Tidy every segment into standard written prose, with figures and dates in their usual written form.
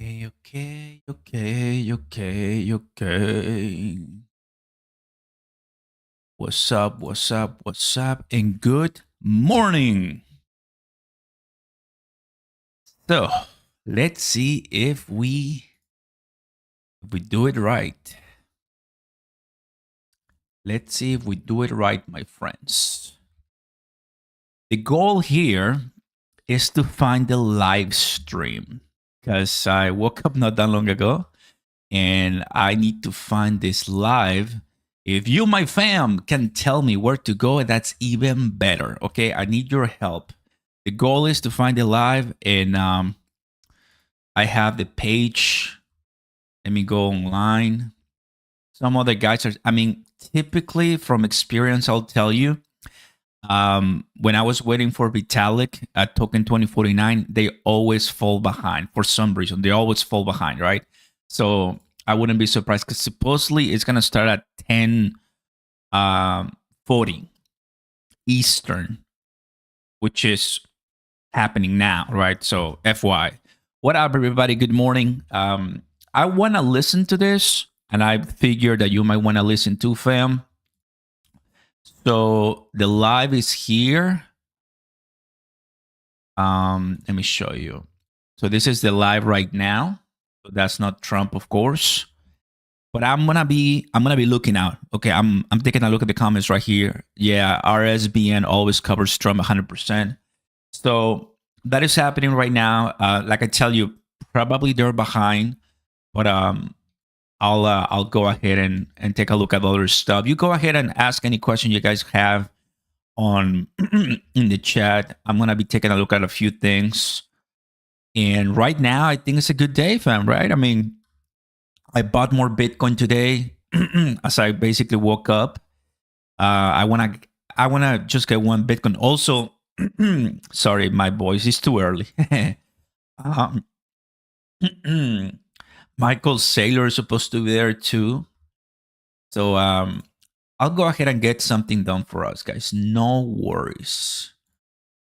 Okay. What's up, and good morning. So, let's see if we do it right. Let's see if we do it right, my friends. The goal here is to find the live stream because I woke up not that long ago and I need to find this live. If you, my fam, can tell me where to go, that's even better. Okay, I need your help. The goal is to find it live, and I have the page. Let me go online. Some other guys are. I mean, typically from experience, I'll tell you. When I was waiting for Vitalik at Token 2049, they always fall behind for some reason. They always fall behind, right? So I wouldn't be surprised because supposedly it's gonna start at 10:40 Eastern, which is happening now, right? So FY. What up, everybody? Good morning. I want to listen to this, and I figured that you might want to listen too, fam. So the live is here. Let me show you. So this is the live right now. So that's not Trump, of course. But I'm gonna be looking out. Okay, I'm taking a look at the comments right here. Yeah, RSBN always covers Trump 100%. So that is happening right now. Like I tell you, probably they're behind, but I'll go ahead and take a look at other stuff. You go ahead and ask any question you guys have on in the chat. I'm gonna be taking a look at a few things. And right now, I think it's a good day, fam. Right? I mean, I bought more Bitcoin today as I basically woke up. I wanna just get one Bitcoin. Also, sorry, my voice is too early. um, Michael Saylor is supposed to be there too. So I'll go ahead and get something done for us, guys. No worries.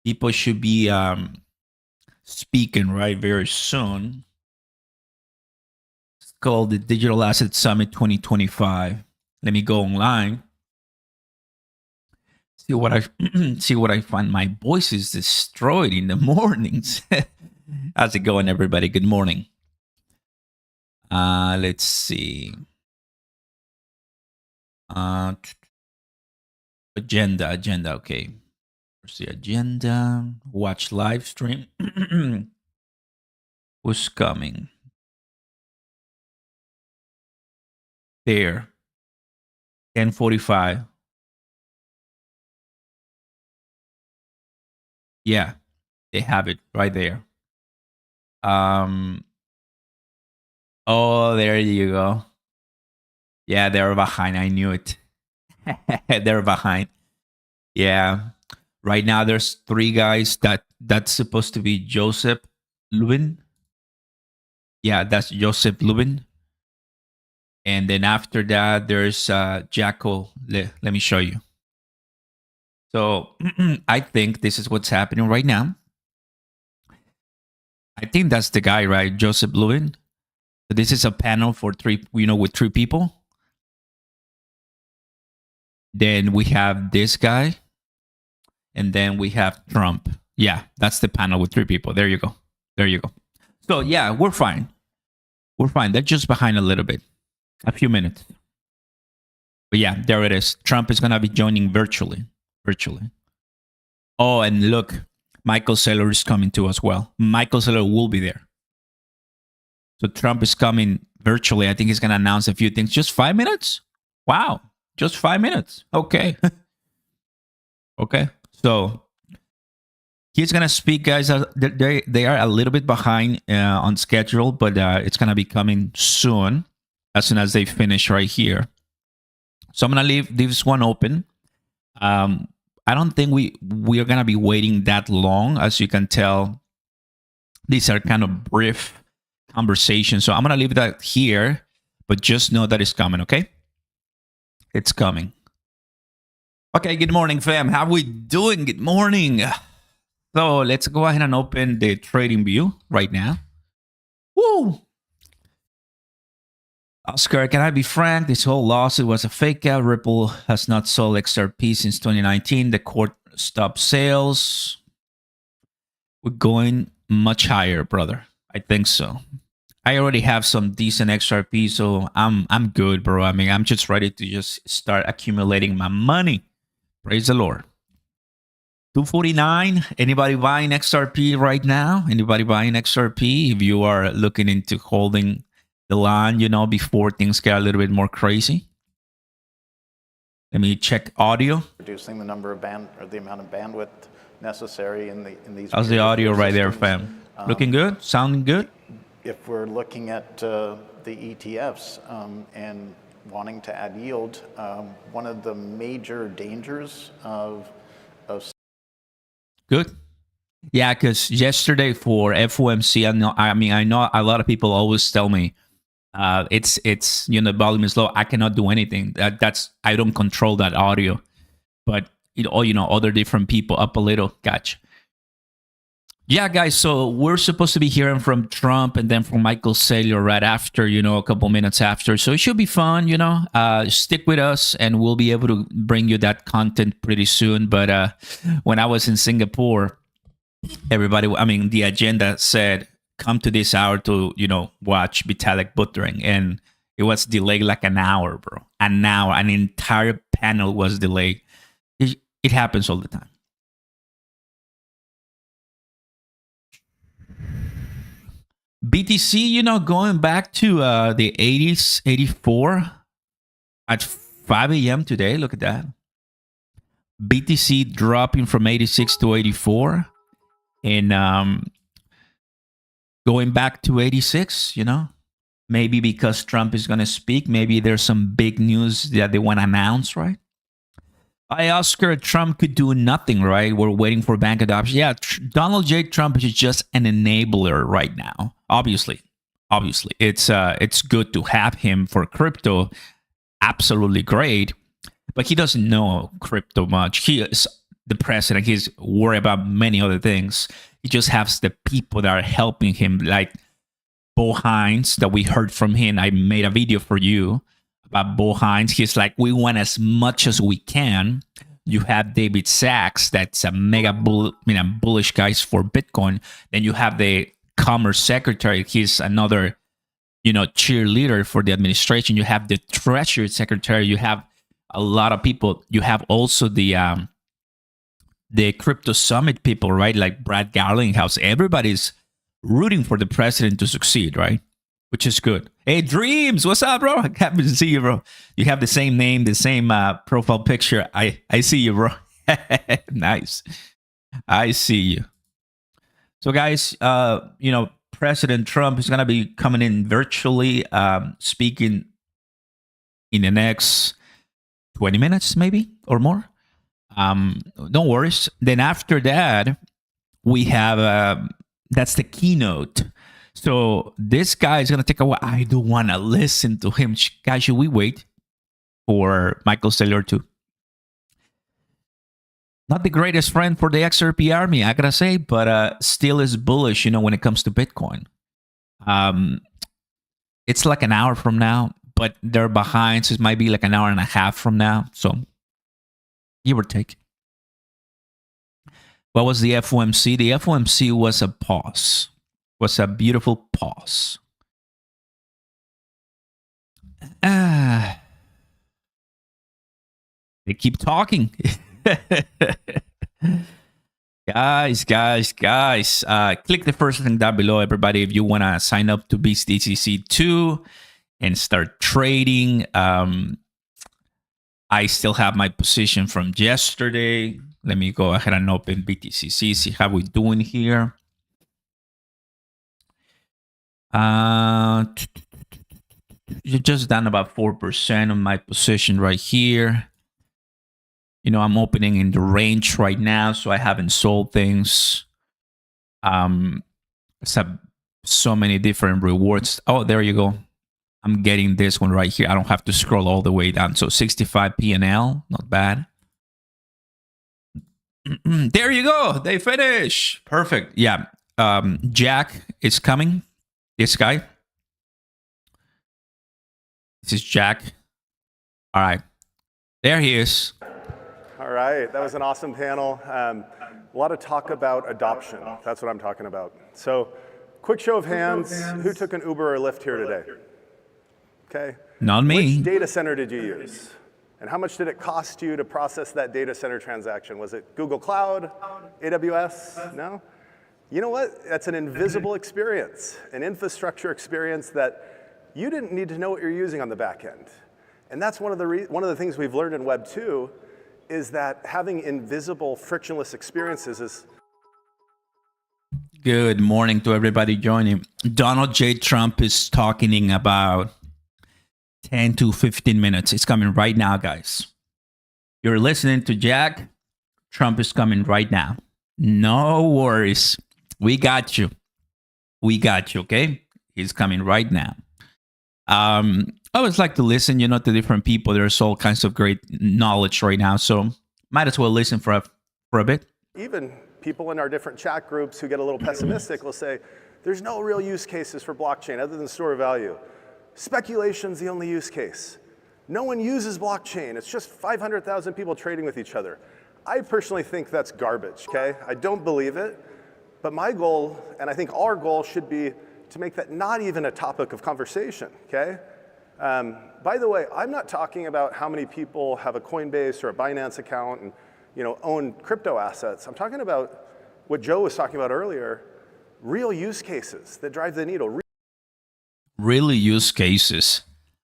People should be speaking right very soon. It's called the Digital Asset Summit 2025. Let me go online. See what I find. My voice is destroyed in the mornings. How's it going, everybody? Good morning. Let's see. Agenda. Okay. Where's the agenda? Watch live stream. Who's coming? There. 10:45. Yeah, they have it right there. Oh, there you go. Yeah, they're behind. I knew it. They're behind. Yeah. Right now there's three guys that's supposed to be Joseph Lubin. Yeah, that's Joseph Lubin. And then after that there's Jackal. Let me show you. So I think this is what's happening right now. I think that's the guy, right? Joseph Lubin. So this is a panel for three, with three people. Then we have this guy. And then we have Trump. Yeah, that's the panel with three people. There you go. So yeah, we're fine. They're just behind a little bit. A few minutes. But yeah, there it is. Trump is going to be joining virtually. Oh, and look, Michael Saylor is coming too as well. Michael Saylor will be there. So Trump is coming virtually. I think he's going to announce a few things. Just 5 minutes? Wow. Just 5 minutes. Okay. Okay. So he's going to speak, guys. They are a little bit behind on schedule, but it's going to be coming soon as they finish right here. So I'm going to leave this one open. I don't think we are going to be waiting that long. As you can tell, these are kind of brief conversations. So I'm going to leave that here, but just know that it's coming, okay? It's coming. Okay, good morning, fam. How we doing? Good morning. So let's go ahead and open the trading view right now. Woo! Oscar, can I be frank? This whole lawsuit was a fake out. Ripple has not sold XRP since 2019. The court stopped sales. We're going much higher, brother. I think so. I already have some decent XRP, so I'm good, bro. I mean, I'm just ready to just start accumulating my money. Praise the Lord. 249. Anybody buying XRP right now? Anybody buying XRP? If you are looking into holding the line, before things get a little bit more crazy. Let me check audio. Reducing the number of the amount of bandwidth necessary in these. How's the audio right there, fam? Looking good? Sounding good? If we're looking at the ETFs and wanting to add yield, one of the major dangers of good. Yeah, because yesterday for FOMC, I know a lot of people always tell me it's the volume is low. I cannot do anything. That's I don't control that audio, but other different people up a little. Gotcha. Yeah, guys. So we're supposed to be hearing from Trump and then from Michael Saylor right after, a couple minutes after. So it should be fun. Stick with us, and we'll be able to bring you that content pretty soon. But when I was in Singapore, the agenda said, come to this hour to, watch Vitalik Buterin. And it was delayed like an hour, bro. An hour. An entire panel was delayed. It happens all the time. BTC, going back to the 80s, 84 at 5 a.m. today. Look at that. BTC dropping from 86 to 84. And going back to 86, maybe because Trump is going to speak. Maybe there's some big news that they want to announce, right? Oscar, Trump could do nothing, right? We're waiting for bank adoption. Yeah, Donald J. Trump is just an enabler right now. Obviously, it's good to have him for crypto. Absolutely great, but he doesn't know crypto much. He is the president. He's worried about many other things. He just has the people that are helping him, like Bo Hines, that we heard from him. I made a video for you about Bo Hines. He's like, we want as much as we can. You have David Sachs, that's a mega bullish guys for Bitcoin. Then you have the Commerce Secretary. He's another, cheerleader for the administration. You have the Treasury Secretary. You have a lot of people. You have also the Crypto Summit people, right? Like Brad Garlinghouse. Everybody's rooting for the president to succeed, right? Which is good. Hey, Dreams, what's up, bro? Happy to see you, bro. You have the same name, the same profile picture. I see you, bro. Nice. I see you. So, guys, President Trump is going to be coming in virtually, speaking in the next 20 minutes, maybe, or more. Don't worry. Then after that, we have, that's the keynote. So this guy is going to take a while. I don't want to listen to him. Guys, should we wait for Michael Saylor too? Not the greatest friend for the XRP army, I got to say, but still is bullish, when it comes to Bitcoin. It's like an hour from now, but they're behind, so it might be like an hour and a half from now. So give or take. What was the FOMC? The FOMC was a pause. Was a beautiful pause. They keep talking. Guys. Click the first link down below, everybody, if you want to sign up to BTCC 2 and start trading. I still have my position from yesterday. Let me go ahead and open BTCC, see how we're doing here. You're just down about 4% on my position right here. I'm opening in the range right now, so I haven't sold things. So many different rewards. Oh, there you go. I'm getting this one right here. I don't have to scroll all the way down. So 65 P&L, not bad. There you go. They finish. Perfect. Yeah. Jack is coming. This guy. This is Jack. All right. There he is. All right, that was an awesome panel. A lot of talk about adoption. That's what I'm talking about. So, quick show of hands, who took an Uber or Lyft here today? Okay. Not me. Which data center did you use? And how much did it cost you to process that data center transaction? Was it Google Cloud, AWS? No? You know what? That's an invisible experience, an infrastructure experience that you didn't need to know what you're using on the back end. And that's one of the things we've learned in Web 2 is that having invisible, frictionless experiences is. Good morning to everybody joining. Donald J. Trump is talking in about 10 to 15 minutes. It's coming right now, guys. You're listening to Jack. Trump is coming right now. No worries. We got you. We got you, okay? He's coming right now. I always like to listen, to different people. There's all kinds of great knowledge right now, so might as well listen for a bit. Even people in our different chat groups who get a little pessimistic will say, there's no real use cases for blockchain other than store of value. Speculation's the only use case. No one uses blockchain. It's just 500,000 people trading with each other. I personally think that's garbage, okay? I don't believe it, but my goal, and I think our goal should be to make that not even a topic of conversation, okay? By the way, I'm not talking about how many people have a Coinbase or a Binance account and own crypto assets. I'm talking about what Joe was talking about earlier, real use cases that drive the needle. Real use cases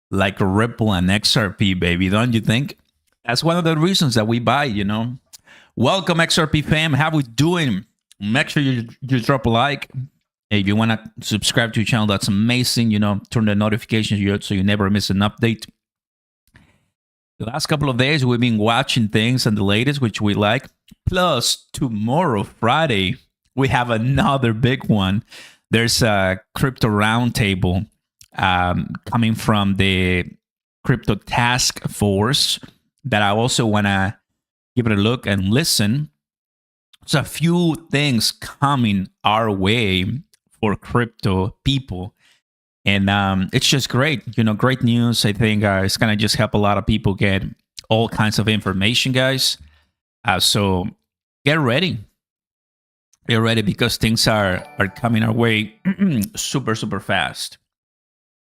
like Ripple and XRP, baby, don't you think? That's one of the reasons that we buy, Welcome, XRP fam. How we doing? Make sure you drop a like. If you want to subscribe to your channel, that's amazing. Turn the notifications so you never miss an update. The last couple of days, we've been watching things and the latest, which we like. Plus, tomorrow, Friday, we have another big one. There's a crypto roundtable coming from the Crypto Task Force that I also want to give it a look and listen. So a few things coming our way for crypto people. And it's just great, great news. I think it's going to just help a lot of people get all kinds of information, guys. So get ready. Get ready because things are coming our way super, super fast.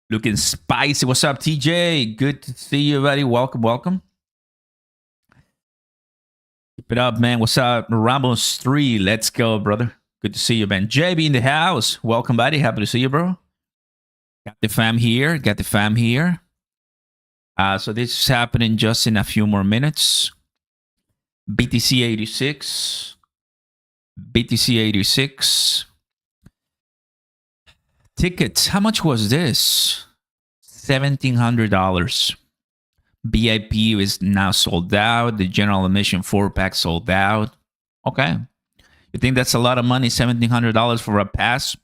Looking spicy. What's up, TJ? Good to see you, buddy. Welcome, welcome. Keep it up, man. What's up? Ramos 3. Let's go, brother. Good to see you, man. JB in the house. Welcome, buddy. Happy to see you, bro. Got the fam here. Got the fam here. So this is happening just in a few more minutes. BTC 86. BTC 86. Tickets. How much was this? $1,700. VIP is now sold out. The general admission 4-pack sold out. Okay. You think that's a lot of money, $1,700 for a pass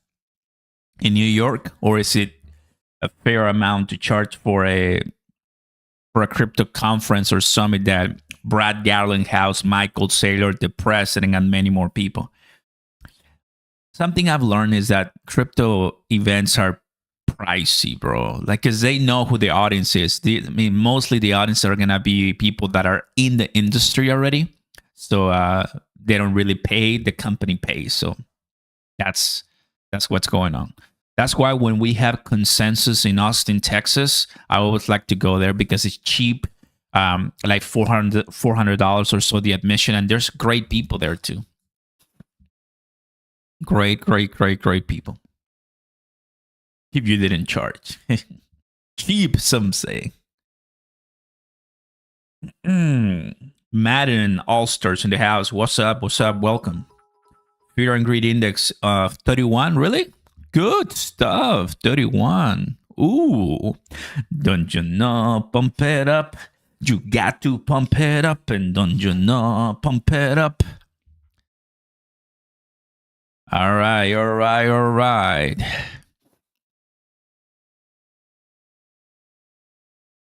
in New York? Or is it a fair amount to charge for a crypto conference or summit that Brad Garlinghouse, Michael Saylor, the president, and many more people? Something I've learned is that crypto events are pricey, bro. Because they know who the audience is. Mostly the audience are going to be people that are in the industry already. So they don't really pay, the company pays. So that's what's going on. That's why when we have Consensus in Austin, Texas, I always like to go there because it's cheap, like $400 or so the admission, and there's great people there too. Great people. If you didn't charge. Cheap, some say. Madden All-Stars in the house. What's up? Welcome. Fear and Greed Index of 31. Really? Good stuff. 31. Ooh. Don't you know? Pump it up. You got to pump it up. And don't you know? Pump it up. All right.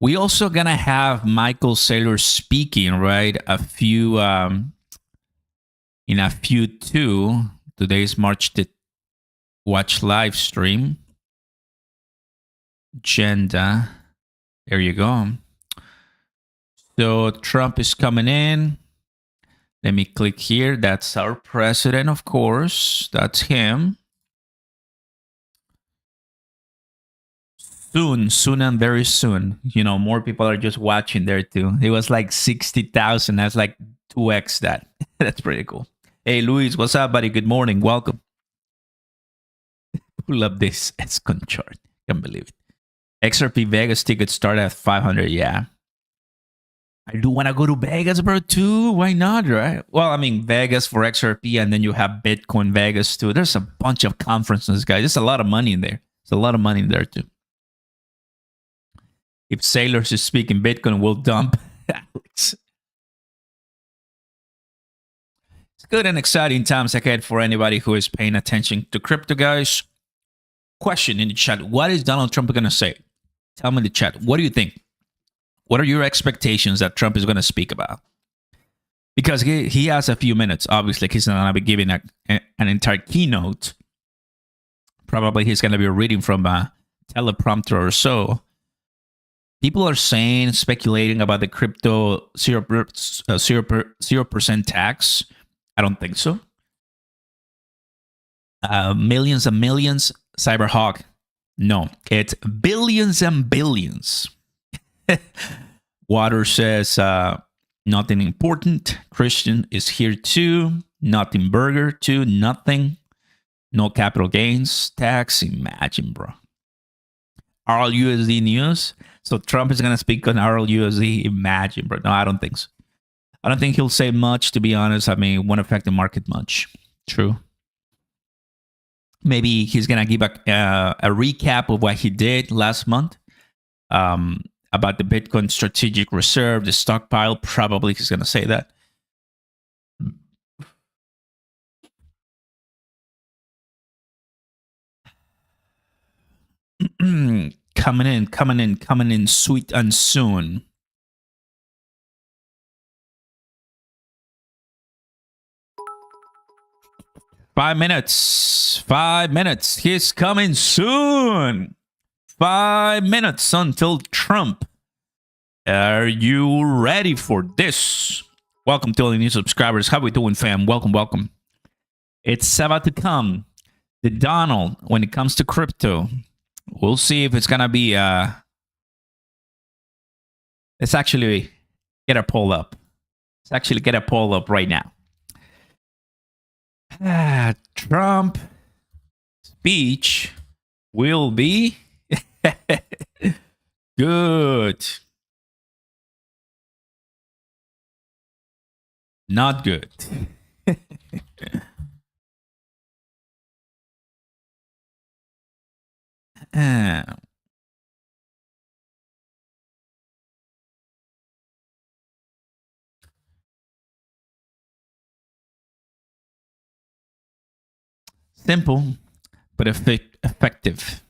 We also gonna have Michael Saylor speaking, right? In a few too. Today's March the watch live stream. agenda. There you go. So Trump is coming in. Let me click here. That's our president, of course. That's him. Soon and very soon. You know, more people are just watching there too. It was like 60,000. That's like 2x that. That's pretty cool. Hey, Luis, what's up, buddy? Good morning. Welcome. Pull up this Escon chart. Can't believe it. XRP Vegas tickets start at 500. Yeah. I do want to go to Vegas, bro, too. Why not, right? Well, I mean, Vegas for XRP, and then you have Bitcoin Vegas, too. There's a bunch of conferences, guys. There's a lot of money in there. There's a lot of money in there, too. If sailors is speaking Bitcoin, we'll dump Alex. It's good and exciting times ahead for anybody who is paying attention to crypto, guys. Question in the chat. What is Donald Trump going to say? Tell me in the chat. What do you think? What are your expectations that Trump is going to speak about? Because he has a few minutes. Obviously, he's not going to be giving an entire keynote. Probably he's going to be reading from a teleprompter or so. People are saying, speculating about the crypto 0% tax. I don't think so. Millions and millions. Cyberhawk. No, it's billions and billions. Water says nothing important. Christian is here too. Nothing burger too. Nothing. No capital gains tax. Imagine, bro. RLUSD news. So Trump is going to speak on RLUSD. Imagine, bro. No, I don't think so. I don't think he'll say much, to be honest. I mean, it won't affect the market much. True. Maybe he's going to give a recap of what he did last month. About the Bitcoin strategic reserve, the stockpile. Probably he's going to say that. Coming in sweet and soon. Five minutes. He's coming soon. 5 minutes until Trump. Are you ready for this? Welcome to all the new subscribers. How we doing, fam? Welcome. It's about to come. The Donald, when it comes to crypto. We'll see if it's going to be... Let's actually get a poll up. Right now. Trump speech will be... good. Not good. Simple, but effective.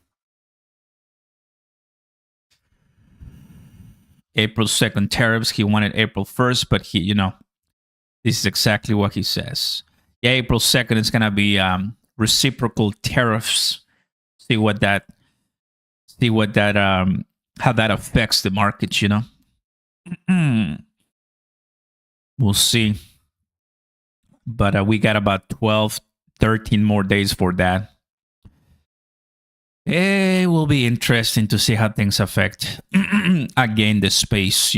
April 2nd tariffs. He wanted April 1st, but he, this is exactly what he says. Yeah, April 2nd is going to be reciprocal tariffs. See what that, how that affects the markets, We'll see. But we got about 12, 13 more days for that. It will be interesting to see how things affect, again, the space,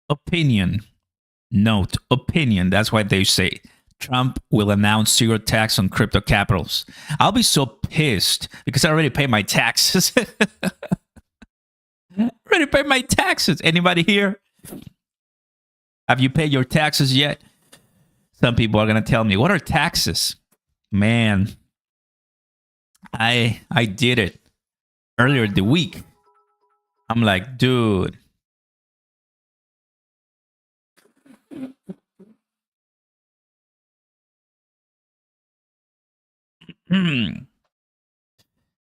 Opinion. Note, opinion. That's why they say Trump will announce zero tax on crypto capitals. I'll be so pissed because I already paid my taxes. Anybody here? Have you paid your taxes yet? Some people are going to tell me, what are taxes? Man, I did it earlier the week. I'm like, dude.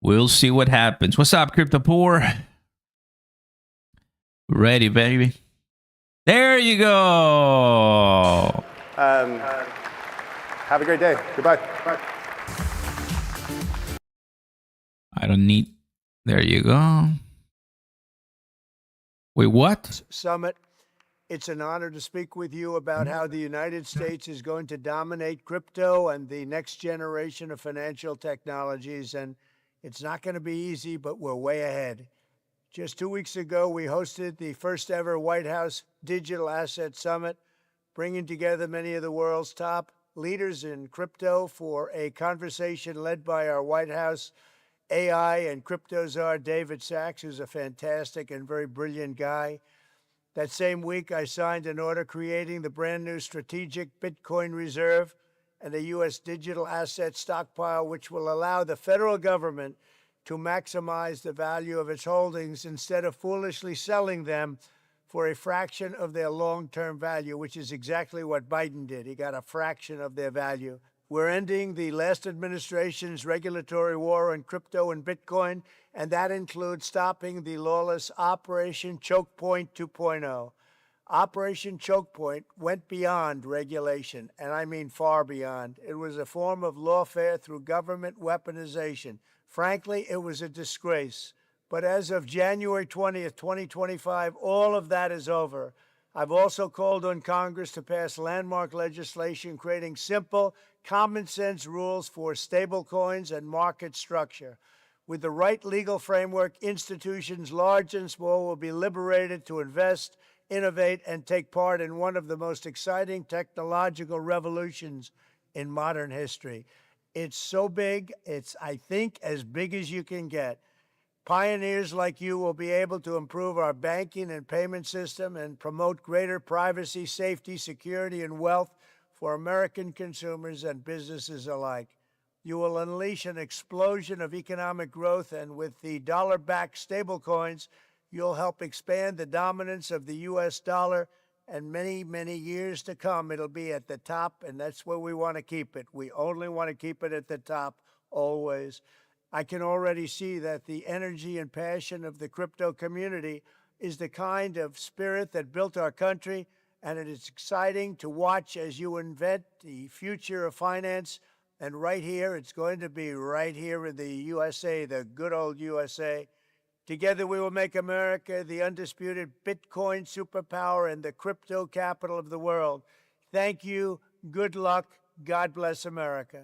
We'll see what happens. What's up, Crypto Poor? Ready, baby. There you go. Have a great day. Goodbye. Bye. I don't need. There you go. Wait, what? Summit. It's an honor to speak with you about how the United States is going to dominate crypto and the next generation of financial technologies. And it's not going to be easy, but we're way ahead. Just 2 weeks ago, we hosted the first ever White House Digital Asset Summit, bringing together many of the world's top leaders in crypto for a conversation led by our White House AI and crypto czar, David Sachs, who's a fantastic and very brilliant guy. That same week, I signed an order creating the brand new strategic Bitcoin reserve and a U.S. digital asset stockpile, which will allow the federal government to maximize the value of its holdings instead of foolishly selling them for a fraction of their long-term value, which is exactly what Biden did. He got a fraction of their value. We're ending the last administration's regulatory war on crypto and Bitcoin, and that includes stopping the lawless Operation Choke Point 2.0. Operation Choke Point went beyond regulation, and I mean far beyond. It was a form of lawfare through government weaponization. Frankly, it was a disgrace. But as of January 20th, 2025, all of that is over. I've also called on Congress to pass landmark legislation creating simple, common sense rules for stablecoins and market structure. With the right legal framework, institutions large and small will be liberated to invest, innovate, and take part in one of the most exciting technological revolutions in modern history. It's so big, it's, I think, as big as you can get. Pioneers like you will be able to improve our banking and payment system and promote greater privacy, safety, security, and wealth for American consumers and businesses alike. You will unleash an explosion of economic growth, and with the dollar-backed stablecoins, you'll help expand the dominance of the U.S. dollar, and many, many years to come, it'll be at the top, and that's where we want to keep it. We only want to keep it at the top, always. I can already see that the energy and passion of the crypto community is the kind of spirit that built our country, and it is exciting to watch as you invent the future of finance. And right here, it's going to be right here in the USA, the good old USA. Together, we will make America the undisputed Bitcoin superpower and the crypto capital of the world. Thank you. Good luck. God bless America.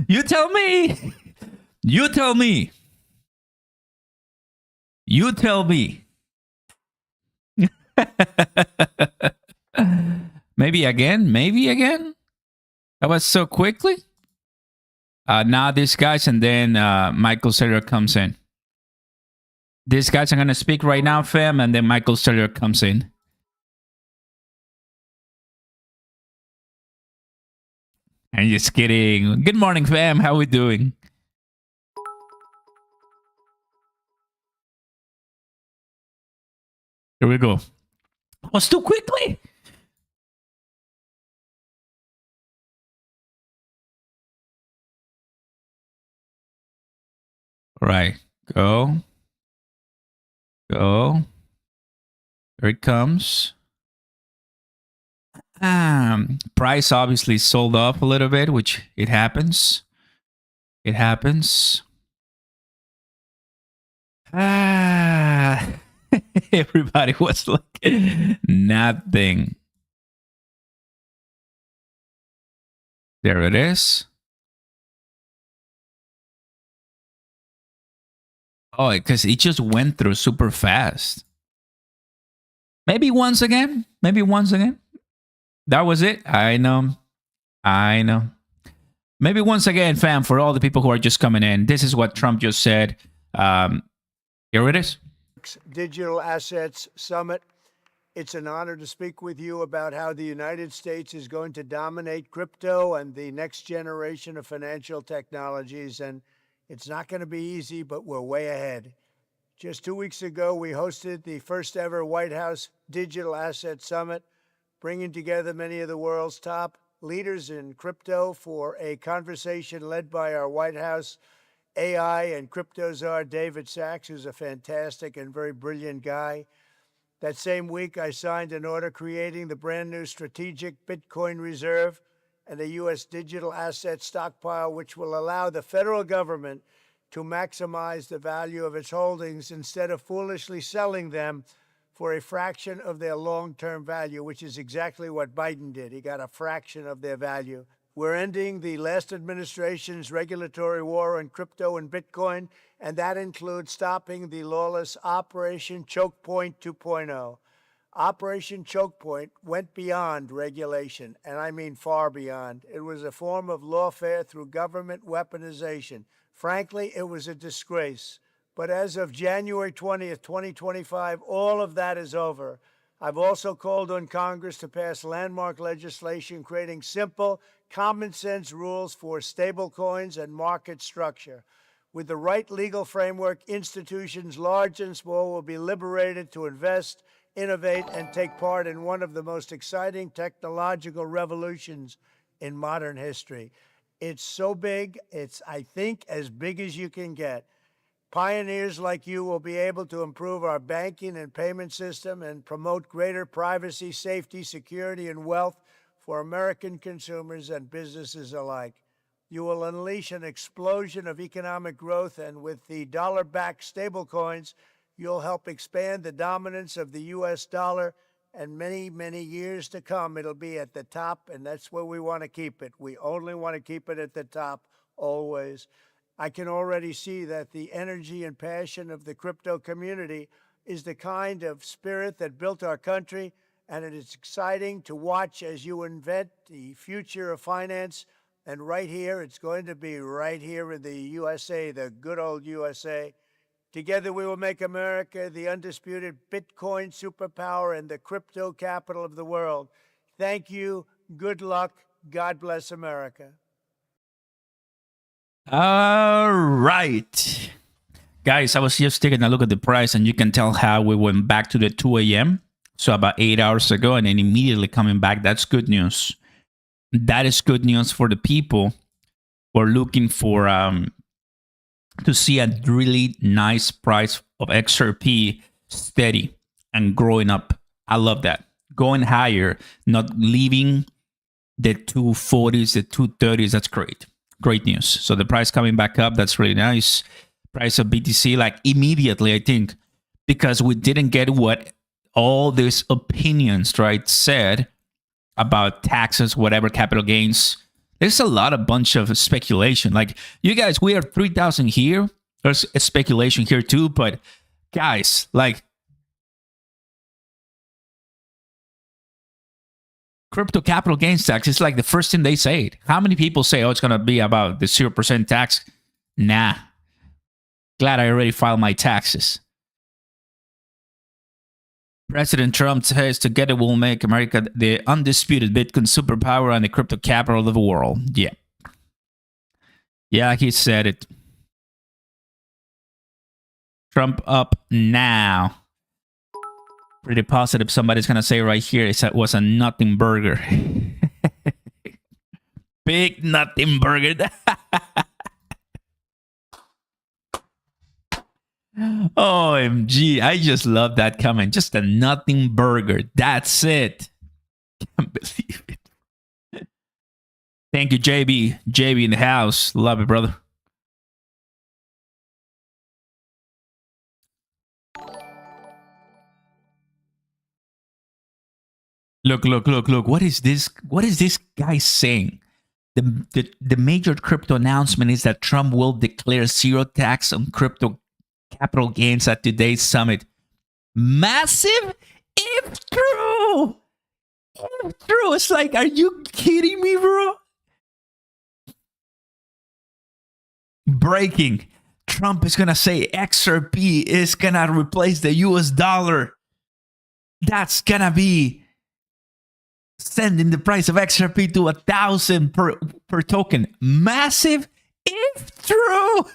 You tell me. You tell me. You tell me. Maybe again. Maybe again. That was so quickly. Now these guys, and then Michael Saylor comes in. These guys are going to speak right now, fam, and then Michael Saylor comes in. I'm just kidding. Good morning, fam. How we doing? Here we go. Was too quickly. All right. Go. Go. Here it comes. Price obviously sold off a little bit, which it happens. It happens. Everybody was like, nothing. There it is. Oh, because it just went through super fast. Maybe once again. Maybe once again. That was it. I know. I know. Maybe once again, fam, for all the people who are just coming in, this is what Trump just said. Here it is. Digital Assets Summit. It's an honor to speak with you about how the United States is going to dominate crypto and the next generation of financial technologies. And it's not going to be easy, but we're way ahead. Just 2 weeks ago, we hosted the first ever White House Digital Asset Summit, bringing together many of the world's top leaders in crypto for a conversation led by our White House AI and crypto czar, David Sachs, who's a fantastic and very brilliant guy. That same week, I signed an order creating the brand new strategic Bitcoin reserve and a U.S. digital asset stockpile, which will allow the federal government to maximize the value of its holdings instead of foolishly selling them for a fraction of their long-term value, which is exactly what Biden did. He got a fraction of their value. We're ending the last administration's regulatory war on crypto and Bitcoin, and that includes stopping the lawless Operation Choke Point 2.0. Operation Choke Point went beyond regulation, and I mean far beyond. It was a form of lawfare through government weaponization. Frankly, it was a disgrace. But as of January 20th, 2025, all of that is over. I've also called on Congress to pass landmark legislation creating simple, common sense rules for stablecoins and market structure. With the right legal framework, institutions large and small will be liberated to invest, innovate, and take part in one of the most exciting technological revolutions in modern history. It's so big, it's, I think, as big as you can get. Pioneers like you will be able to improve our banking and payment system and promote greater privacy, safety, security, and wealth for American consumers and businesses alike. You will unleash an explosion of economic growth, and with the dollar-backed stablecoins, you'll help expand the dominance of the U.S. dollar, and many, many years to come, it'll be at the top, and that's where we want to keep it. We only want to keep it at the top, always. I can already see that the energy and passion of the crypto community is the kind of spirit that built our country, and it is exciting to watch as you invent the future of finance. And right here, it's going to be right here in the USA, the good old USA. Together, we will make America the undisputed Bitcoin superpower and the crypto capital of the world. Thank you. Good luck. God bless America. All right. Guys, I was just taking a look at the price, and you can tell how we went back to the 2 a.m. So about 8 hours ago, and then immediately coming back. That's good news. That is good news for the people who are looking for to see a really nice price of XRP steady and growing up. I love that. Going higher, not leaving the 240s, the 230s. That's great. Great news. So the price coming back up, that's really nice. Price of BTC, like immediately, I think, because we didn't get what all these opinions, right, said about taxes, whatever, capital gains. There's a lot of bunch of speculation. Like, you guys, we are 3,000 here. There's a speculation here too, but guys, like, crypto capital gains tax is like the first thing they say. How many people say, oh, it's going to be about the 0% tax? Nah. Glad I already filed my taxes. President Trump says together we'll make America the undisputed Bitcoin superpower and the crypto capital of the world. Yeah. Yeah, he said it. Trump up now. Pretty positive somebody's going to say right here it was a nothing burger. Big nothing burger. OMG, I just love that comment. Just a nothing burger. That's it. Can't believe it. Thank you, JB. JB in the house. Love it, brother. Look. What is this? What is this guy saying? The major crypto announcement is that Trump will declare zero tax on crypto capital gains at today's summit. Massive? If true. If true. It's like, are you kidding me, bro? Breaking. Trump is going to say XRP is going to replace the US dollar. That's going to be sending the price of XRP to 1,000 per token. Massive? If true.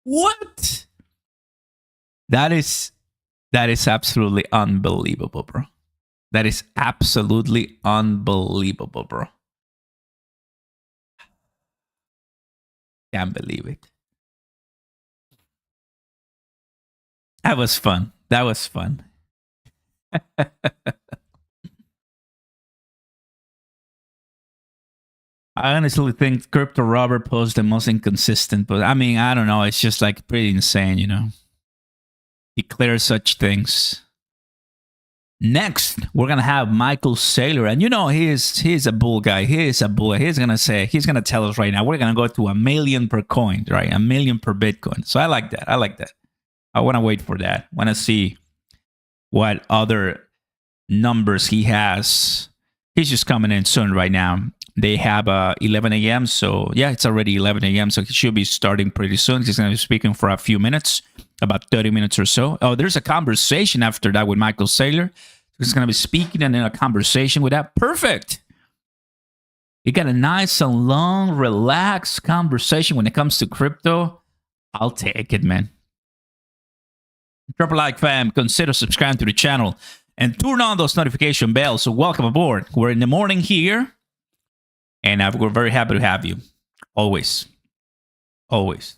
What? That is absolutely unbelievable, bro. That is absolutely unbelievable, bro. Can't believe it. That was fun. That was fun. I honestly think Crypto Robert posts the most inconsistent, but I mean, I don't know. It's just like pretty insane, you know. Declare such things. Next, we're gonna have Michael Saylor, and you know he's a bull guy. He is a bull. He's gonna tell us right now we're gonna go to $1 million per coin, right? $1 million per Bitcoin. So I like that. I like that. I want to wait for that. Want to see what other numbers he has. He's just coming in soon right now. They have 11 a.m. So yeah, it's already 11 a.m. So he should be starting pretty soon. He's going to be speaking for a few minutes, about 30 minutes or so. Oh, there's a conversation after that with Michael Saylor. He's going to be speaking and then a conversation with that. Perfect. You got a nice and long, relaxed conversation when it comes to crypto. I'll take it, man. Drop a like, fam. Consider subscribing to the channel and turn on those notification bells. So welcome aboard. We're in the morning here. And we're very happy to have you. Always. Always.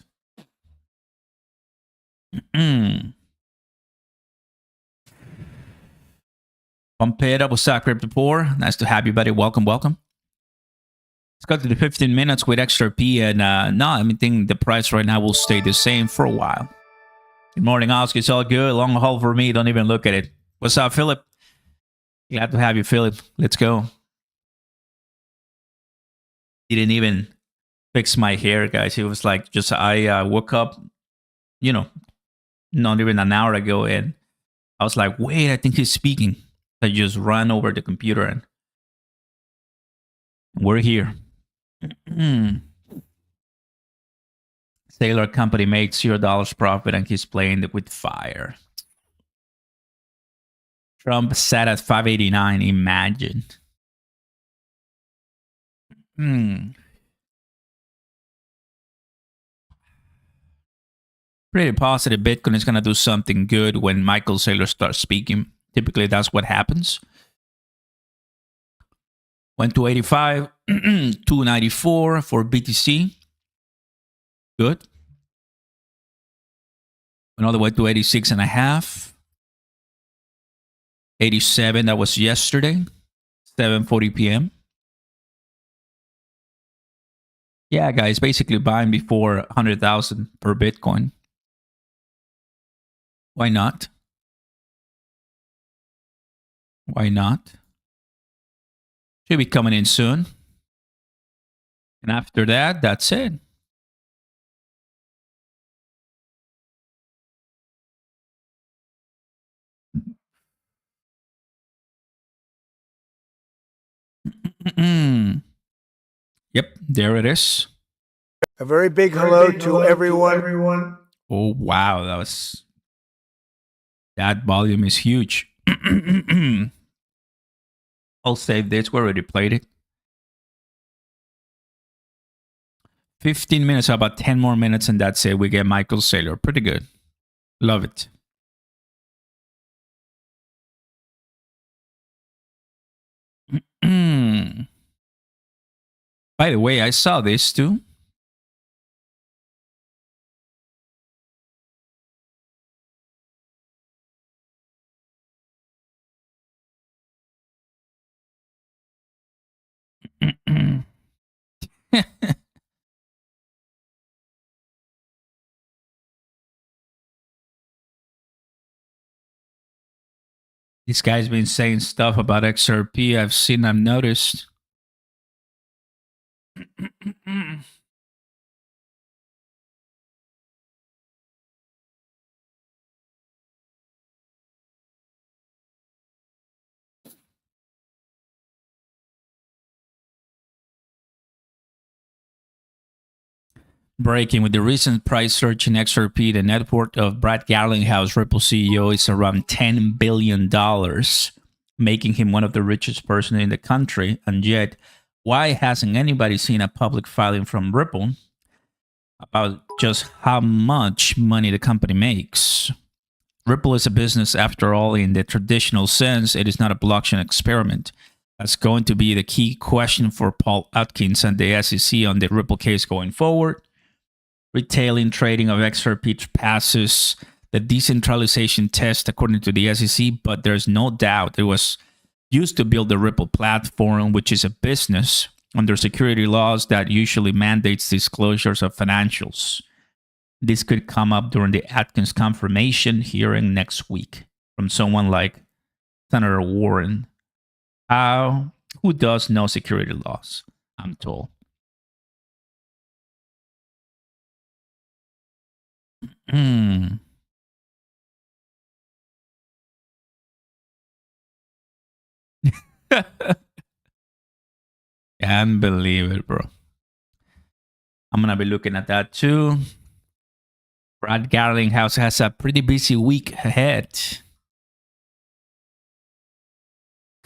Pompera, what's up, Crypto Poor? Nice to have you, buddy. Welcome, welcome. Let's go to the 15 minutes with XRP. And no, I think the price right now will stay the same for a while. Good morning, Oscar. It's all good. Long haul for me. Don't even look at it. What's up, Philip? Glad to have you, Philip. Let's go. Didn't even fix my hair, guys. It was like just I woke up, you know, not even an hour ago, and I was like, wait, I think he's speaking. I just ran over the computer and we're here. Sailor company makes $0 profit and he's playing with fire. Trump sat at 589. Imagine. Pretty positive Bitcoin is going to do something good when Michael Saylor starts speaking. Typically, that's what happens. Went to 85, 294 for BTC. Good. Went all the way to 86 and a half. 87, that was yesterday. 7:40 p.m. Yeah, guys, basically buying before 100,000 per Bitcoin. Why not? Why not? Should be coming in soon. And after that, that's it. Yep, there it is. A very big hello to everyone. Oh, wow. That volume is huge. I'll save this. We already played it. 15 minutes, about 10 more minutes, and that's it. We get Michael Saylor. Pretty good. Love it. By the way, I saw this too. This guy's been saying stuff about XRP. I've noticed. Breaking with the recent price surge in XRP, the net worth of Brad Garlinghouse, Ripple CEO, is around $10 billion, making him one of the richest person in the country. And yet, why hasn't anybody seen a public filing from Ripple about just how much money the company makes? Ripple is a business after all. In the traditional sense, it is not a blockchain experiment. That's going to be the key question for Paul Atkins and the SEC on the Ripple case going forward. Retailing trading of XRP passes the decentralization test according to the SEC, but there's no doubt it was used to build the Ripple platform, which is a business under security laws that usually mandates disclosures of financials. This could come up during the Atkins confirmation hearing next week from someone like Senator Warren. Who does know security laws, I'm told. Can't believe it, bro. I'm going to be looking at that too. Brad Garlinghouse has a pretty busy week ahead.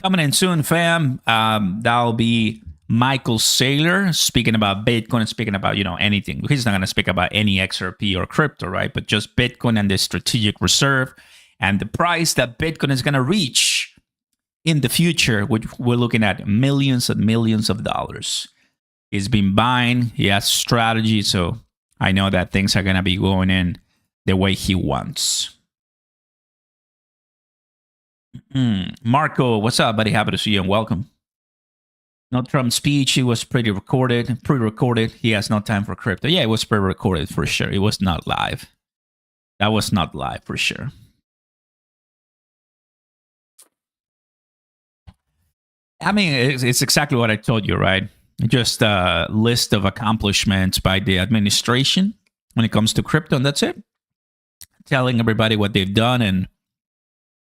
Coming in soon, fam. That'll be Michael Saylor speaking about Bitcoin, speaking about, anything. He's not going to speak about any XRP or crypto, right? But just Bitcoin and the strategic reserve and the price that Bitcoin is going to reach in the future, which we're looking at millions and millions of dollars. He's been buying. He has strategy. So I know that things are going to be going in the way he wants. Marco, what's up, buddy? Happy to see you and welcome. No Trump speech. It was pre-recorded. He has no time for crypto. Yeah, it was pre-recorded for sure. It was not live. That was not live for sure. I mean, it's exactly what I told you, right? Just a list of accomplishments by the administration when it comes to crypto, and that's it. Telling everybody what they've done and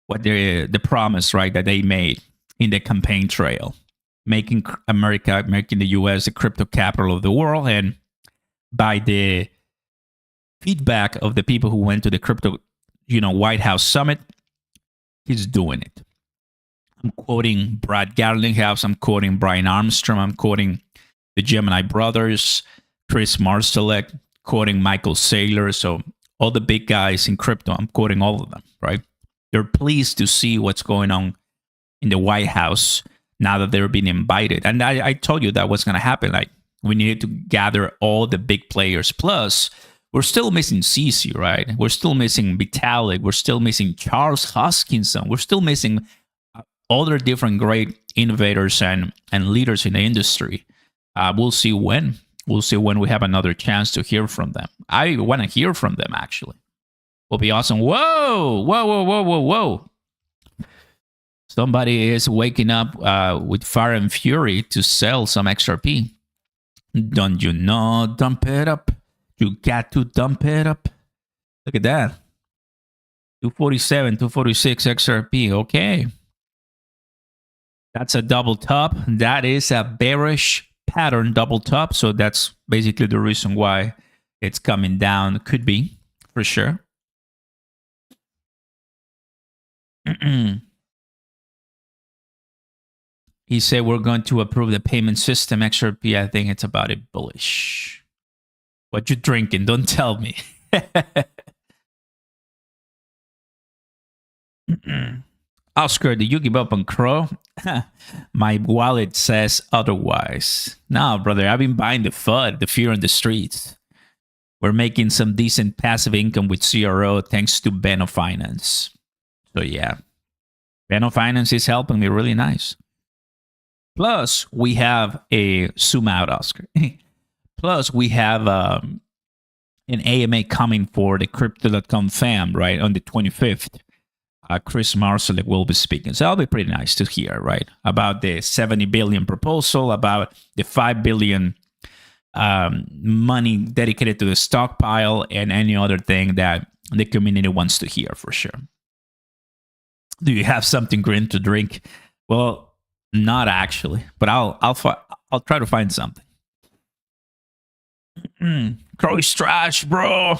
what the promise, right, that they made in the campaign trail, making the U.S. the crypto capital of the world, and by the feedback of the people who went to the crypto, White House summit, he's doing it. I'm quoting Brad Garlinghouse. I'm quoting Brian Armstrong. I'm quoting the Gemini brothers, Chris Marsalek, quoting Michael Saylor. So all the big guys in crypto, I'm quoting all of them, right? They're pleased to see what's going on in the White House now that they're being invited. And I told you that was going to happen. Like, we needed to gather all the big players. Plus, we're still missing CC, right? We're still missing Vitalik. We're still missing Charles Hoskinson. We're still missing other different great innovators and leaders in the industry. We'll see when. We'll see when we have another chance to hear from them. I want to hear from them, actually. Will be awesome. Whoa, whoa, whoa, whoa, whoa, whoa. Somebody is waking up with fire and fury to sell some XRP. Don't you know? Dump it up. You got to dump it up. Look at that. 247, 246 XRP. Okay. That's a double top. That is a bearish pattern double top. So that's basically the reason why it's coming down. Could be, for sure. He said we're going to approve the payment system. XRP, I think it's about it bullish. What you drinking? Don't tell me. Oscar, did you give up on Crow? My wallet says otherwise. No, brother, I've been buying the FUD, the fear on the streets. We're making some decent passive income with CRO thanks to Beno Finance. So yeah, Beno Finance is helping me really nice. Plus, we have a zoom out, Oscar. Plus, we have an AMA coming for the Crypto.com fam, right, on the 25th. Chris Marsalek will be speaking. So that'll be pretty nice to hear, right, about the 70 billion proposal, about the 5 billion money dedicated to the stockpile, and any other thing that the community wants to hear for sure. Do you have something green to drink? Well, not actually, but I'll try to find something. Crow is trash, bro.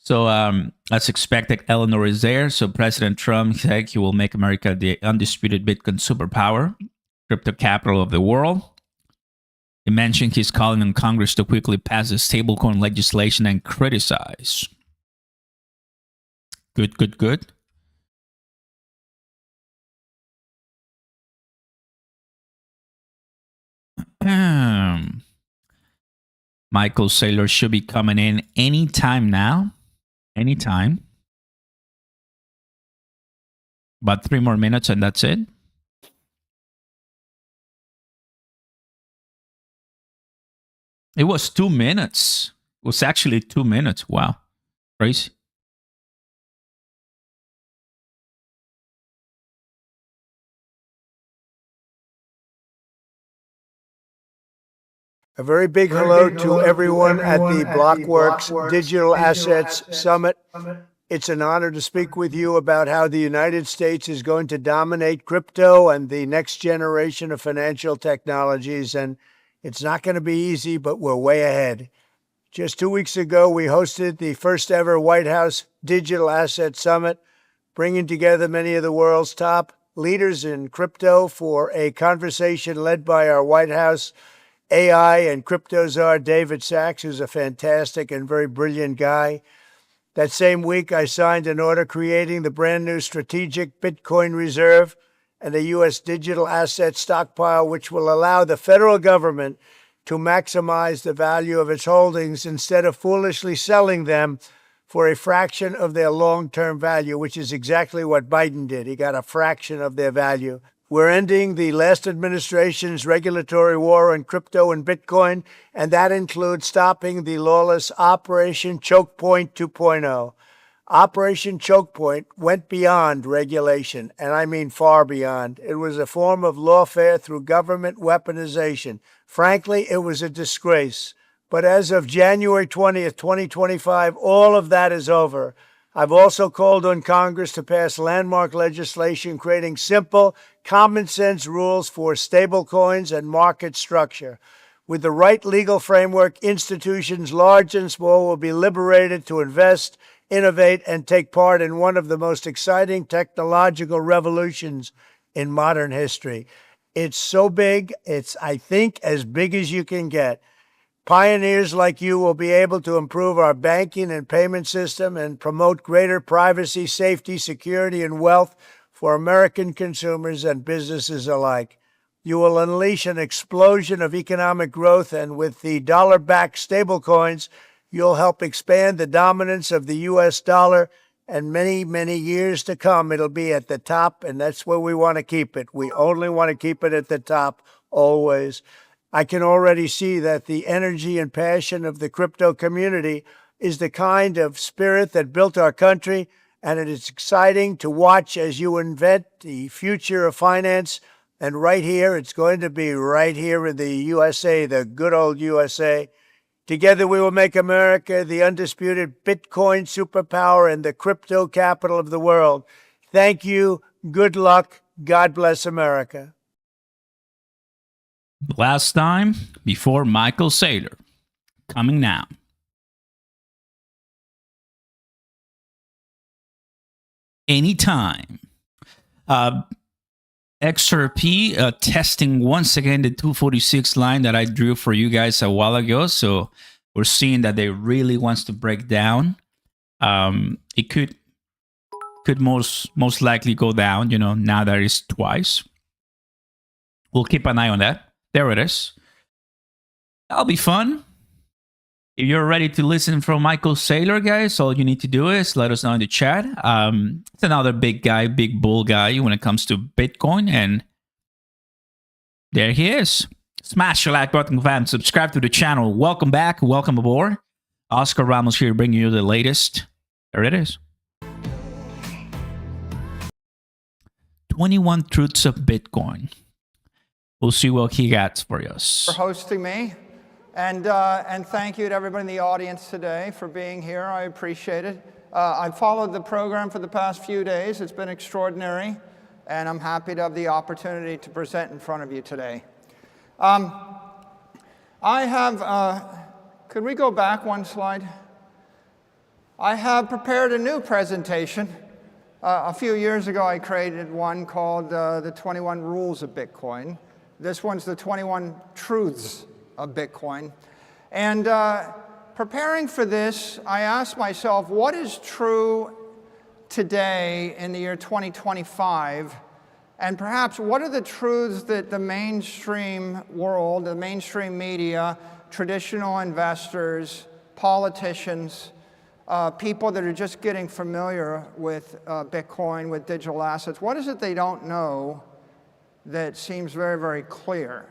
So as expected, Eleanor is there. So President Trump said he will make America the undisputed Bitcoin superpower, crypto capital of the world. He mentioned he's calling on Congress to quickly pass the stablecoin legislation and criticize. Good, good, good. Michael Saylor should be coming in anytime now. Anytime. About 3 more minutes and that's it. It was 2 minutes. It was actually 2 minutes. Wow. Crazy. A very big hello to everyone at the Blockworks Digital Assets Summit. It's an honor to speak with you about how the United States is going to dominate crypto and the next generation of financial technologies. And it's not going to be easy, but we're way ahead. Just 2 weeks ago, we hosted the first ever White House Digital Asset Summit, bringing together many of the world's top leaders in crypto for a conversation led by our White House AI and crypto czar, David Sachs, who's a fantastic and very brilliant guy. That same week, I signed an order creating the brand new strategic Bitcoin reserve and a U.S. digital asset stockpile, which will allow the federal government to maximize the value of its holdings instead of foolishly selling them for a fraction of their long-term value, which is exactly what Biden did. He got a fraction of their value. We're ending the last administration's regulatory war on crypto and Bitcoin, and that includes stopping the lawless Operation Choke Point 2.0. Operation Choke Point went beyond regulation, and I mean far beyond. It was a form of lawfare through government weaponization. Frankly, it was a disgrace. But as of January 20th, 2025, all of that is over. I've also called on Congress to pass landmark legislation creating simple, common-sense rules for stablecoins and market structure. With the right legal framework, institutions large and small will be liberated to invest, innovate, and take part in one of the most exciting technological revolutions in modern history. It's so big, it's, I think, as big as you can get. Pioneers like you will be able to improve our banking and payment system and promote greater privacy, safety, security, and wealth for American consumers and businesses alike. You will unleash an explosion of economic growth, and with the dollar-backed stablecoins, you'll help expand the dominance of the U.S. dollar, and many, many years to come, it'll be at the top, and that's where we want to keep it. We only want to keep it at the top, always. I can already see that the energy and passion of the crypto community is the kind of spirit that built our country, and it is exciting to watch as you invent the future of finance. And right here, it's going to be right here in the USA, the good old USA. Together, we will make America the undisputed Bitcoin superpower and the crypto capital of the world. Thank you. Good luck. God bless America. Last time before Michael Saylor. Coming now. Anytime. XRP testing once again the 246 line that I drew for you guys a while ago. So we're seeing that they really wants to break down. It could most likely go down, you know, now that it's twice. We'll keep an eye on that. There it is. That'll be fun. If you're ready to listen from Michael Saylor, guys, all you need to do is let us know in the chat. It's another big guy, big bull guy when it comes to Bitcoin. And there he is. Smash the like button, fam. Subscribe to the channel. Welcome back. Welcome aboard. Oscar Ramos here bringing you the latest. There it is. 21 Truths of Bitcoin. We'll see what he got for us. For hosting me, and thank you to everybody in the audience today for being here. I appreciate it. I've followed the program for the past few days. It's been extraordinary, and I'm happy to have the opportunity to present in front of you today. I have, could we go back one slide? I have prepared a new presentation. A few years ago, I created one called the 21 Rules of Bitcoin. This one's the 21 Truths of Bitcoin. And preparing for this, I asked myself, what is true today in the year 2025? And perhaps what are the truths that the mainstream world, the mainstream media, traditional investors, politicians, people that are just getting familiar with Bitcoin, with digital assets, what is it they don't know that seems very, very clear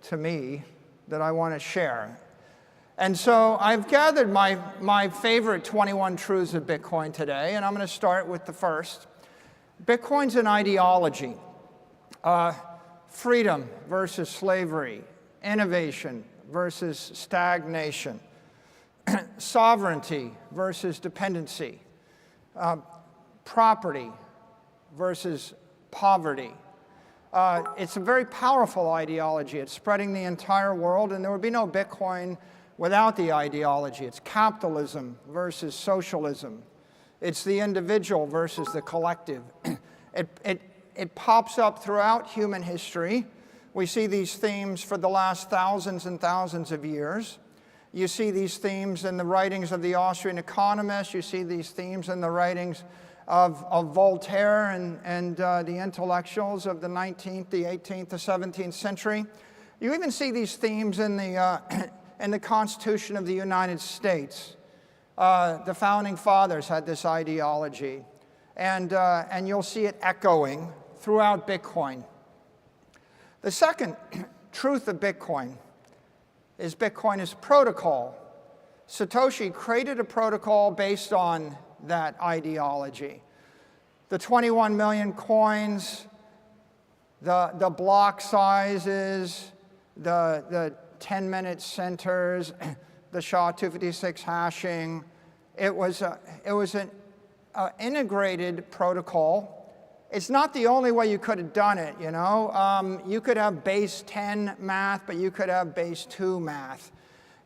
to me that I want to share? And so I've gathered my favorite 21 truths of Bitcoin today, and I'm going to start with the first. Bitcoin's an ideology. Freedom versus slavery, innovation versus stagnation, sovereignty versus dependency, property versus poverty. It's a very powerful ideology. It's spreading the entire world, and there would be no Bitcoin without the ideology. It's capitalism versus socialism. It's the individual versus the collective. It pops up throughout human history. We see these themes for the last thousands and thousands of years. You see these themes in the writings of the Austrian economists. You see these themes in the writings of Voltaire and the intellectuals of the 19th, the 18th, the 17th century. You even see these themes in the Constitution of the United States. The Founding Fathers had this ideology. And you'll see it echoing throughout Bitcoin. The second truth of Bitcoin is protocol. Satoshi created a protocol based on that ideology. The 21 million coins, the block sizes, the 10-minute centers, the SHA-256 hashing. It was an integrated protocol. It's not the only way you could have done it, you know. You could have base 10 math, but you could have base 2 math.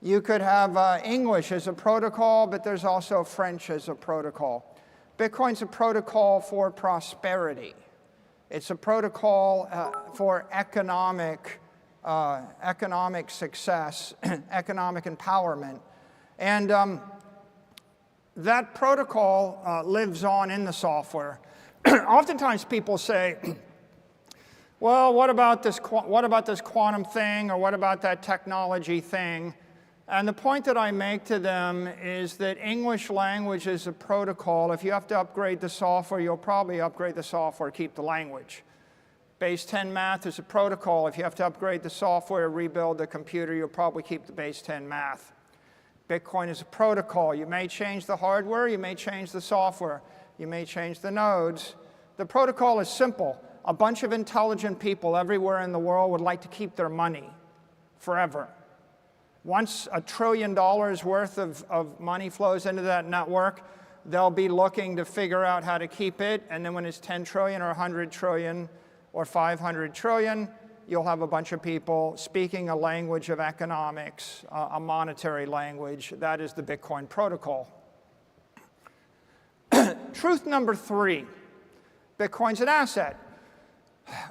You could have English as a protocol, but there's also French as a protocol. Bitcoin's a protocol for prosperity. It's a protocol for economic success, economic empowerment. And that protocol lives on in the software. Oftentimes people say, well, what about this quantum thing, or what about that technology thing? And the point that I make to them is that English language is a protocol. If you have to upgrade the software, you'll probably upgrade the software, keep the language. Base 10 math is a protocol. If you have to upgrade the software, rebuild the computer, you'll probably keep the base 10 math. Bitcoin is a protocol. You may change the hardware, you may change the software, you may change the nodes. The protocol is simple. A bunch of intelligent people everywhere in the world would like to keep their money forever. Once $1 trillion worth of money flows into that network, they'll be looking to figure out how to keep it. And then when it's 10 trillion or 100 trillion or 500 trillion, you'll have a bunch of people speaking a language of economics, a monetary language. That is the Bitcoin protocol. Truth number 3, Bitcoin's an asset.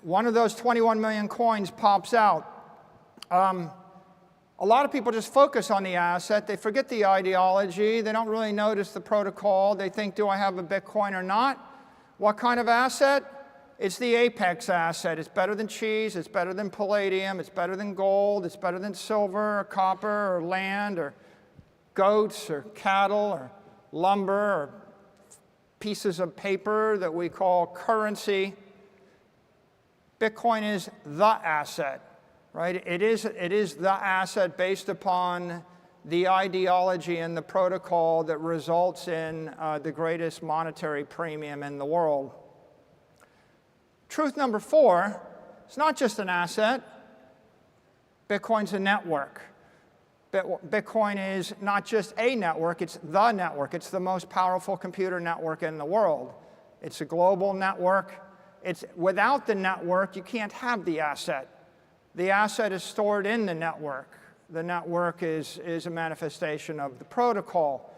One of those 21 million coins pops out. A lot of people just focus on the asset. They forget the ideology. They don't really notice the protocol. They think, do I have a Bitcoin or not? What kind of asset? It's the apex asset. It's better than cheese. It's better than palladium. It's better than gold. It's better than silver or copper or land or goats or cattle or lumber or pieces of paper that we call currency. Bitcoin is the asset, right? It is the asset based upon the ideology and the protocol that results in the greatest monetary premium in the world. Truth number 4, it's not just an asset. Bitcoin's a network. Bitcoin is not just a network, it's the network. It's the most powerful computer network in the world. It's a global network. Without the network, you can't have the asset. The asset is stored in the network. The network is a manifestation of the protocol.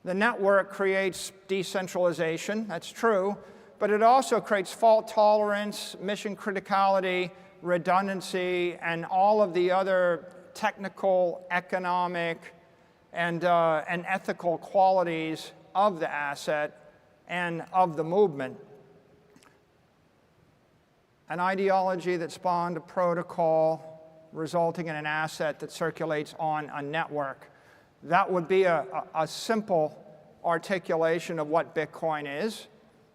The network creates decentralization, that's true, but it also creates fault tolerance, mission criticality, redundancy, and all of the other technical, economic, and ethical qualities of the asset and of the movement. An ideology that spawned a protocol resulting in an asset that circulates on a network. That would be a simple articulation of what Bitcoin is.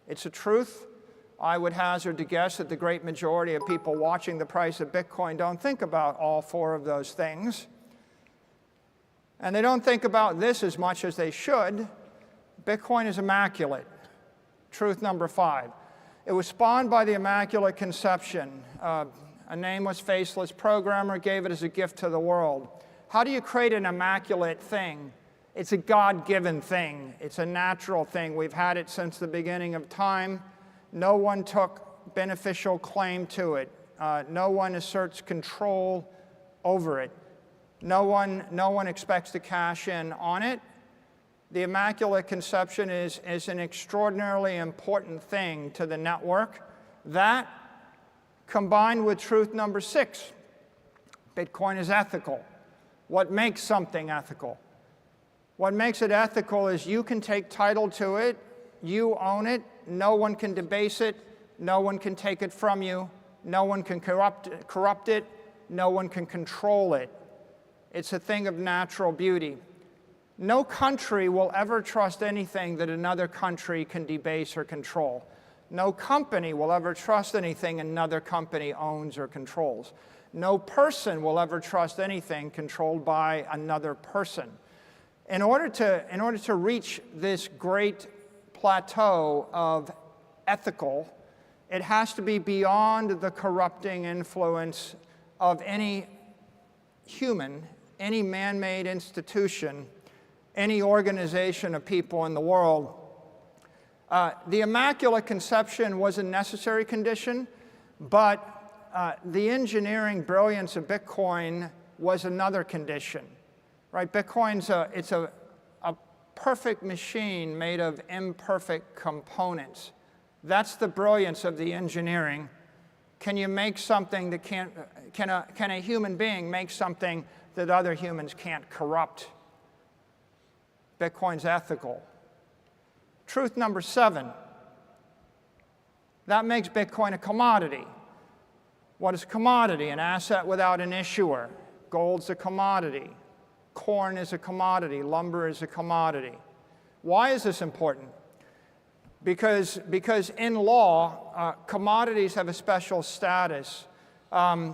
It's a truth. I would hazard to guess that the great majority of people watching the price of Bitcoin don't think about all four of those things. And they don't think about this as much as they should. Bitcoin is immaculate. Truth number 5. It was spawned by the Immaculate Conception. A nameless, faceless programmer gave it as a gift to the world. How do you create an immaculate thing? It's a God-given thing. It's a natural thing. We've had it since the beginning of time. No one took beneficial claim to it. No one asserts control over it. No one expects to cash in on it. The Immaculate Conception is an extraordinarily important thing to the network. That, combined with truth number 6, Bitcoin is ethical. What makes something ethical? What makes it ethical is you can take title to it, you own it, no one can debase it, no one can take it from you, no one can corrupt it, no one can control it. It's a thing of natural beauty. No country will ever trust anything that another country can debase or control. No company will ever trust anything another company owns or controls. No person will ever trust anything controlled by another person. In order to reach this great plateau of ethical, it has to be beyond the corrupting influence of any human, any man-made institution, any organization of people in the world. The Immaculate Conception was a necessary condition, but the engineering brilliance of Bitcoin was another condition, right? Bitcoin's it's a perfect machine made of imperfect components. That's the brilliance of the engineering. Can you make something that can a human being make something that other humans can't corrupt? Bitcoin's ethical. Truth number 7. That makes Bitcoin a commodity. What is a commodity? An asset without an issuer. Gold's a commodity. Corn is a commodity. Lumber is a commodity. Why is this important? Because in law, commodities have a special status. A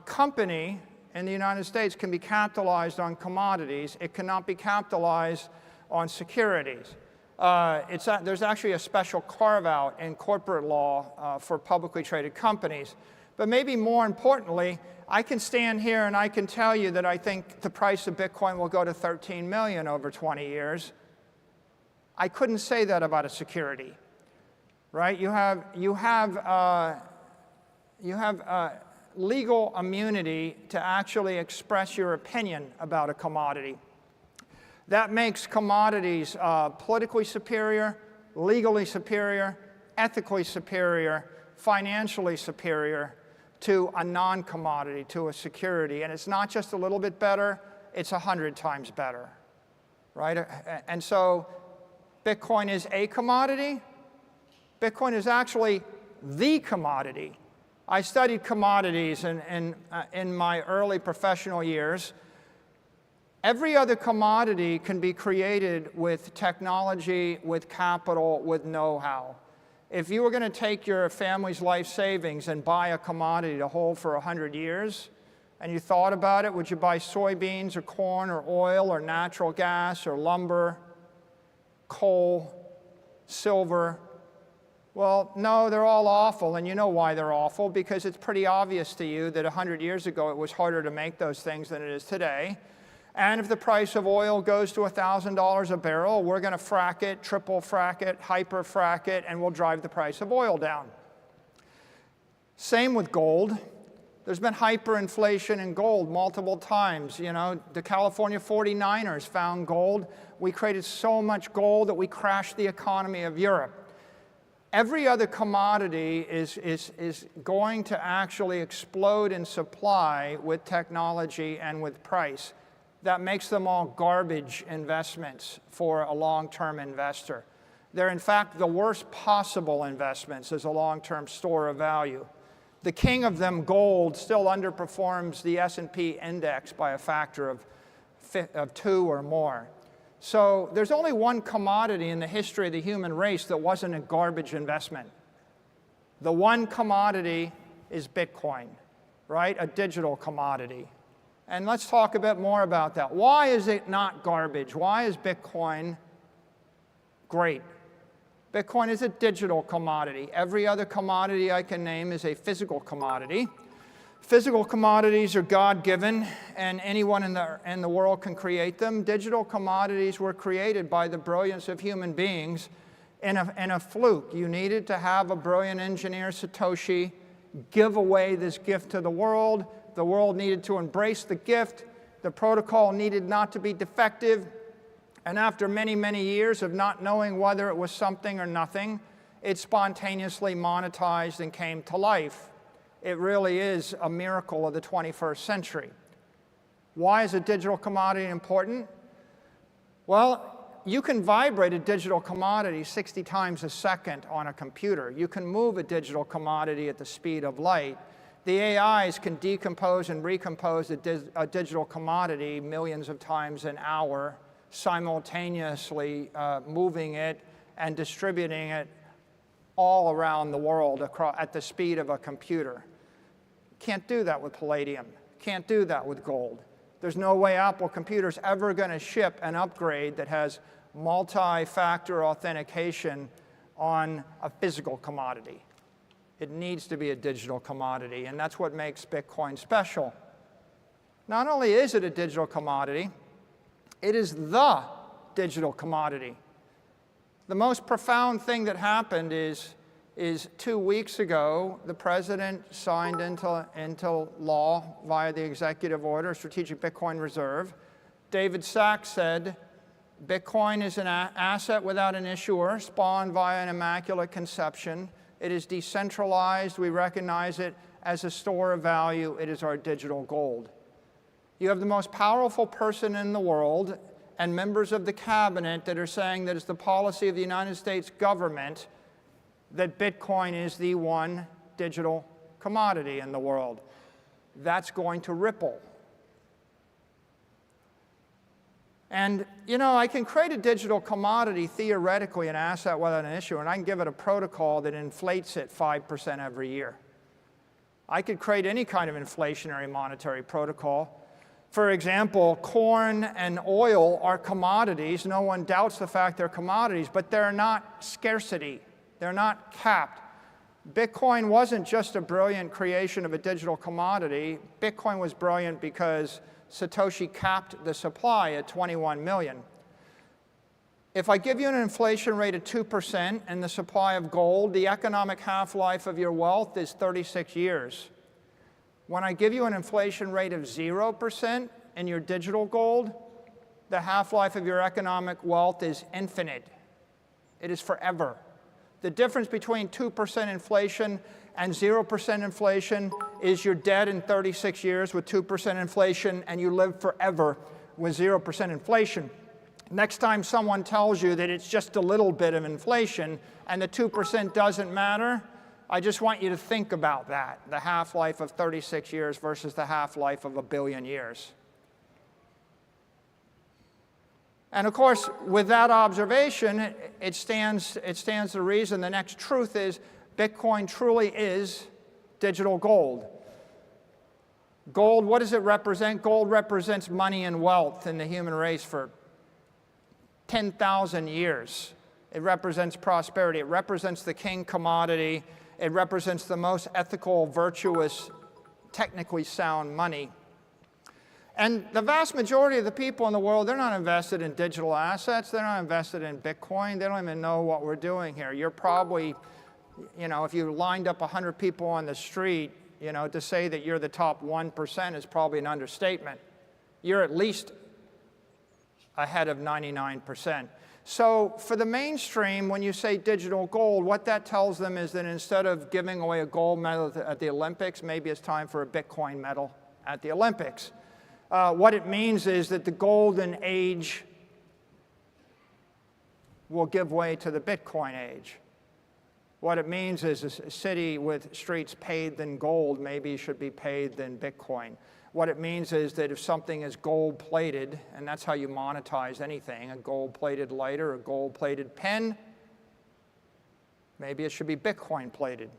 company in the United States can be capitalized on commodities. It cannot be capitalized on securities. There's actually a special carve-out in corporate law for publicly traded companies. But maybe more importantly, I can stand here and I can tell you that I think the price of Bitcoin will go to 13 million over 20 years. I couldn't say that about a security, right? You have legal immunity to actually express your opinion about a commodity. That makes commodities politically superior, legally superior, ethically superior, financially superior to a non-commodity, to a security. And it's not just a little bit better, it's 100 times better, right? And so Bitcoin is a commodity. Bitcoin is actually the commodity. I studied commodities in my early professional years. Every other commodity can be created with technology, with capital, with know-how. If you were going to take your family's life savings and buy a commodity to hold for 100 years, and you thought about it, would you buy soybeans or corn or oil or natural gas or lumber, coal, silver? Well, no, they're all awful, and you know why they're awful, because it's pretty obvious to you that 100 years ago it was harder to make those things than it is today. And if the price of oil goes to $1,000 a barrel, we're going to frack it, triple frack it, hyper frack it, and we'll drive the price of oil down. Same with gold. There's been hyperinflation in gold multiple times. You know, the California 49ers found gold. We created so much gold that we crashed the economy of Europe. Every other commodity is going to actually explode in supply with technology and with price. That makes them all garbage investments for a long-term investor. They're in fact the worst possible investments as a long-term store of value. The king of them, gold, still underperforms the S&P index by a factor of 2 or more. So there's only one commodity in the history of the human race that wasn't a garbage investment. The one commodity is Bitcoin, right? A digital commodity. And let's talk a bit more about that. Why is it not garbage? Why is Bitcoin great? Bitcoin is a digital commodity. Every other commodity I can name is a physical commodity. Physical commodities are God-given, and anyone in the world can create them. Digital commodities were created by the brilliance of human beings in a fluke. You needed to have a brilliant engineer, Satoshi, give away this gift to the world. The world needed to embrace the gift. The protocol needed not to be defective. And after many, many years of not knowing whether it was something or nothing, it spontaneously monetized and came to life. It really is a miracle of the 21st century. Why is a digital commodity important? Well, you can vibrate a digital commodity 60 times a second on a computer. You can move a digital commodity at the speed of light. The AIs can decompose and recompose a digital commodity millions of times an hour, simultaneously moving it and distributing it all around the world at the speed of a computer. Can't do that with palladium. Can't do that with gold. There's no way Apple Computer's ever going to ship an upgrade that has multi-factor authentication on a physical commodity. It needs to be a digital commodity, and that's what makes Bitcoin special. Not only is it a digital commodity, it is the digital commodity. The most profound thing that happened is 2 weeks ago, the president signed into law via the executive order, Strategic Bitcoin Reserve. David Sachs said, Bitcoin is an asset without an issuer, spawned via an immaculate conception. It is decentralized. We recognize it as a store of value. It is our digital gold. You have the most powerful person in the world and members of the cabinet that are saying that it's the policy of the United States government that Bitcoin is the one digital commodity in the world. That's going to ripple. And, you know, I can create a digital commodity, theoretically, an asset without an issue, and I can give it a protocol that inflates it 5% every year. I could create any kind of inflationary monetary protocol. For example, corn and oil are commodities. No one doubts the fact they're commodities, but they're not scarcity. They're not capped. Bitcoin wasn't just a brilliant creation of a digital commodity. Bitcoin was brilliant because Satoshi capped the supply at 21 million. If I give you an inflation rate of 2% and the supply of gold, the economic half-life of your wealth is 36 years. When I give you an inflation rate of 0% in your digital gold, the half-life of your economic wealth is infinite. It is forever. The difference between 2% inflation and 0% inflation is you're dead in 36 years with 2% inflation, and you live forever with 0% inflation. Next time someone tells you that it's just a little bit of inflation and the 2% doesn't matter, I just want you to think about that, the half-life of 36 years versus the half-life of 1 billion years. And of course, with that observation, it stands to reason the next truth is Bitcoin truly is digital gold. Gold, what does it represent? Gold represents money and wealth in the human race for 10,000 years. It represents prosperity. It represents the king commodity. It represents the most ethical, virtuous, technically sound money. And the vast majority of the people in the world, they're not invested in digital assets. They're not invested in Bitcoin. They don't even know what we're doing here. You're probably, you know, if you lined up 100 people on the street You know, to say that you're the top 1% is probably an understatement. You're at least ahead of 99%. So for the mainstream, when you say digital gold, what that tells them is that instead of giving away a gold medal at the Olympics, maybe it's time for a Bitcoin medal at the Olympics. What it means is that the golden age will give way to the Bitcoin age. What it means is a city with streets paved in gold maybe should be paved in Bitcoin. What it means is that if something is gold-plated, and that's how you monetize anything, a gold-plated lighter, a gold-plated pen, maybe it should be Bitcoin-plated,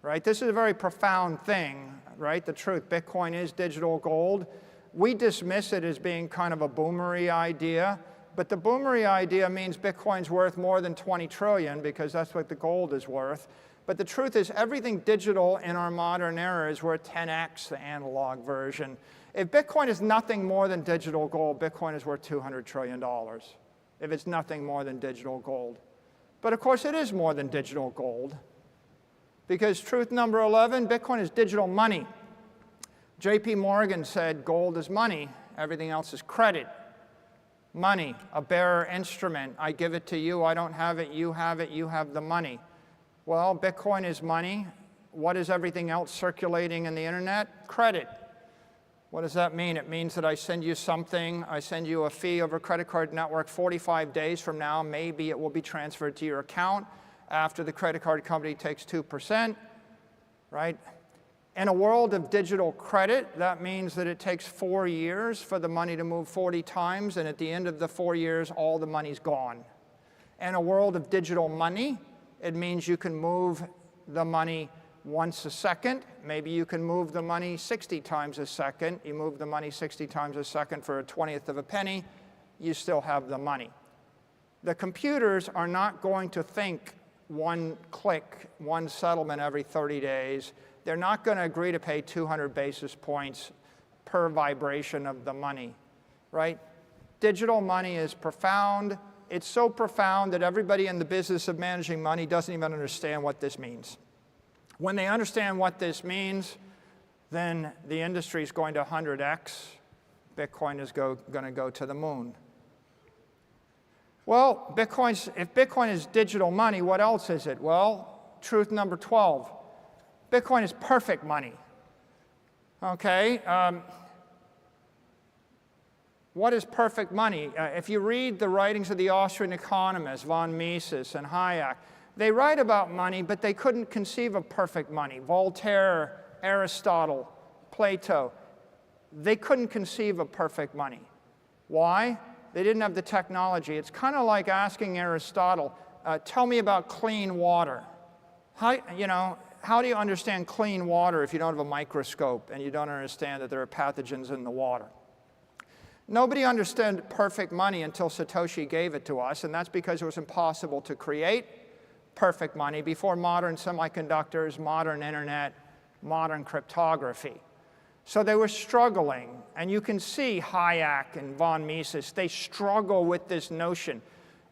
right? This is a very profound thing, right? The truth, Bitcoin is digital gold. We dismiss it as being kind of a boomery idea, but the boomery idea means Bitcoin's worth more than 20 trillion because that's what the gold is worth. But the truth is everything digital in our modern era is worth 10x the analog version. If Bitcoin is nothing more than digital gold, Bitcoin is worth $200 trillion if it's nothing more than digital gold. But of course it is more than digital gold because truth number 11, Bitcoin is digital money. JP Morgan said gold is money, everything else is credit. Money, a bearer instrument. I give it to you, I don't have it, you have the money. Well, Bitcoin is money. What is everything else circulating in the internet? Credit. What does that mean? It means that I send you something, I send you a fee over a credit card network. 45 days from now, maybe it will be transferred to your account after the credit card company takes 2%, right? In a world of digital credit, that means that it takes 4 years for the money to move 40 times, and at the end of the 4 years, all the money's gone. In a world of digital money, it means you can move the money once a second. Maybe you can move the money 60 times a second. You move the money 60 times a second for a 20th of a penny, you still have the money. The computers are not going to think one click, one settlement every 30 days. They're not going to agree to pay 200 basis points per vibration of the money, right? Digital money is profound. It's so profound that everybody in the business of managing money doesn't even understand what this means. When they understand what this means, then the industry is going to 100x. Bitcoin is going to go to the moon. Well, if Bitcoin is digital money, what else is it? Well, truth number 12. Bitcoin is perfect money. Okay? What is perfect money? If you read the writings of the Austrian economists, von Mises and Hayek, they write about money, but they couldn't conceive of perfect money. Voltaire, Aristotle, Plato, they couldn't conceive of perfect money. Why? They didn't have the technology. It's kind of like asking Aristotle, tell me about clean water. How do you understand clean water if you don't have a microscope and you don't understand that there are pathogens in the water? Nobody understood perfect money until Satoshi gave it to us, and that's because it was impossible to create perfect money before modern semiconductors, modern internet, modern cryptography. So they were struggling, and you can see Hayek and von Mises, they struggle with this notion.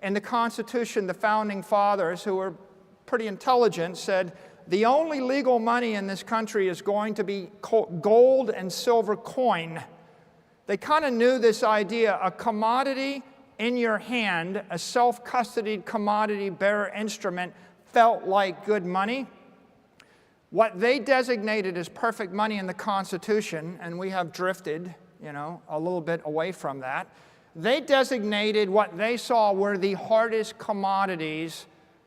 In the Constitution, the founding fathers, who were pretty intelligent, said, the only legal money in this country is going to be gold and silver coin. They kind of knew this idea, a commodity in your hand, a self-custodied commodity bearer instrument felt like good money. What they designated as perfect money in the Constitution, and we have drifted, a little bit away from that, they designated what they saw were the hardest commodities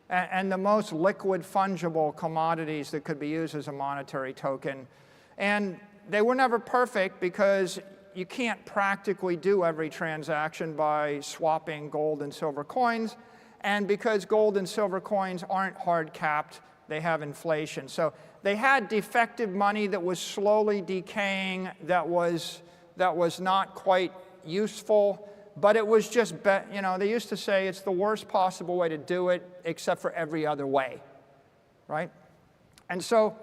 and the most liquid fungible commodities that could be used as a monetary token. And they were never perfect because you can't practically do every transaction by swapping gold and silver coins. And because gold and silver coins aren't hard capped, they have inflation. So they had defective money that was slowly decaying, that was not quite useful, but it was just, they used to say it's the worst possible way to do it except for every other way, right? And so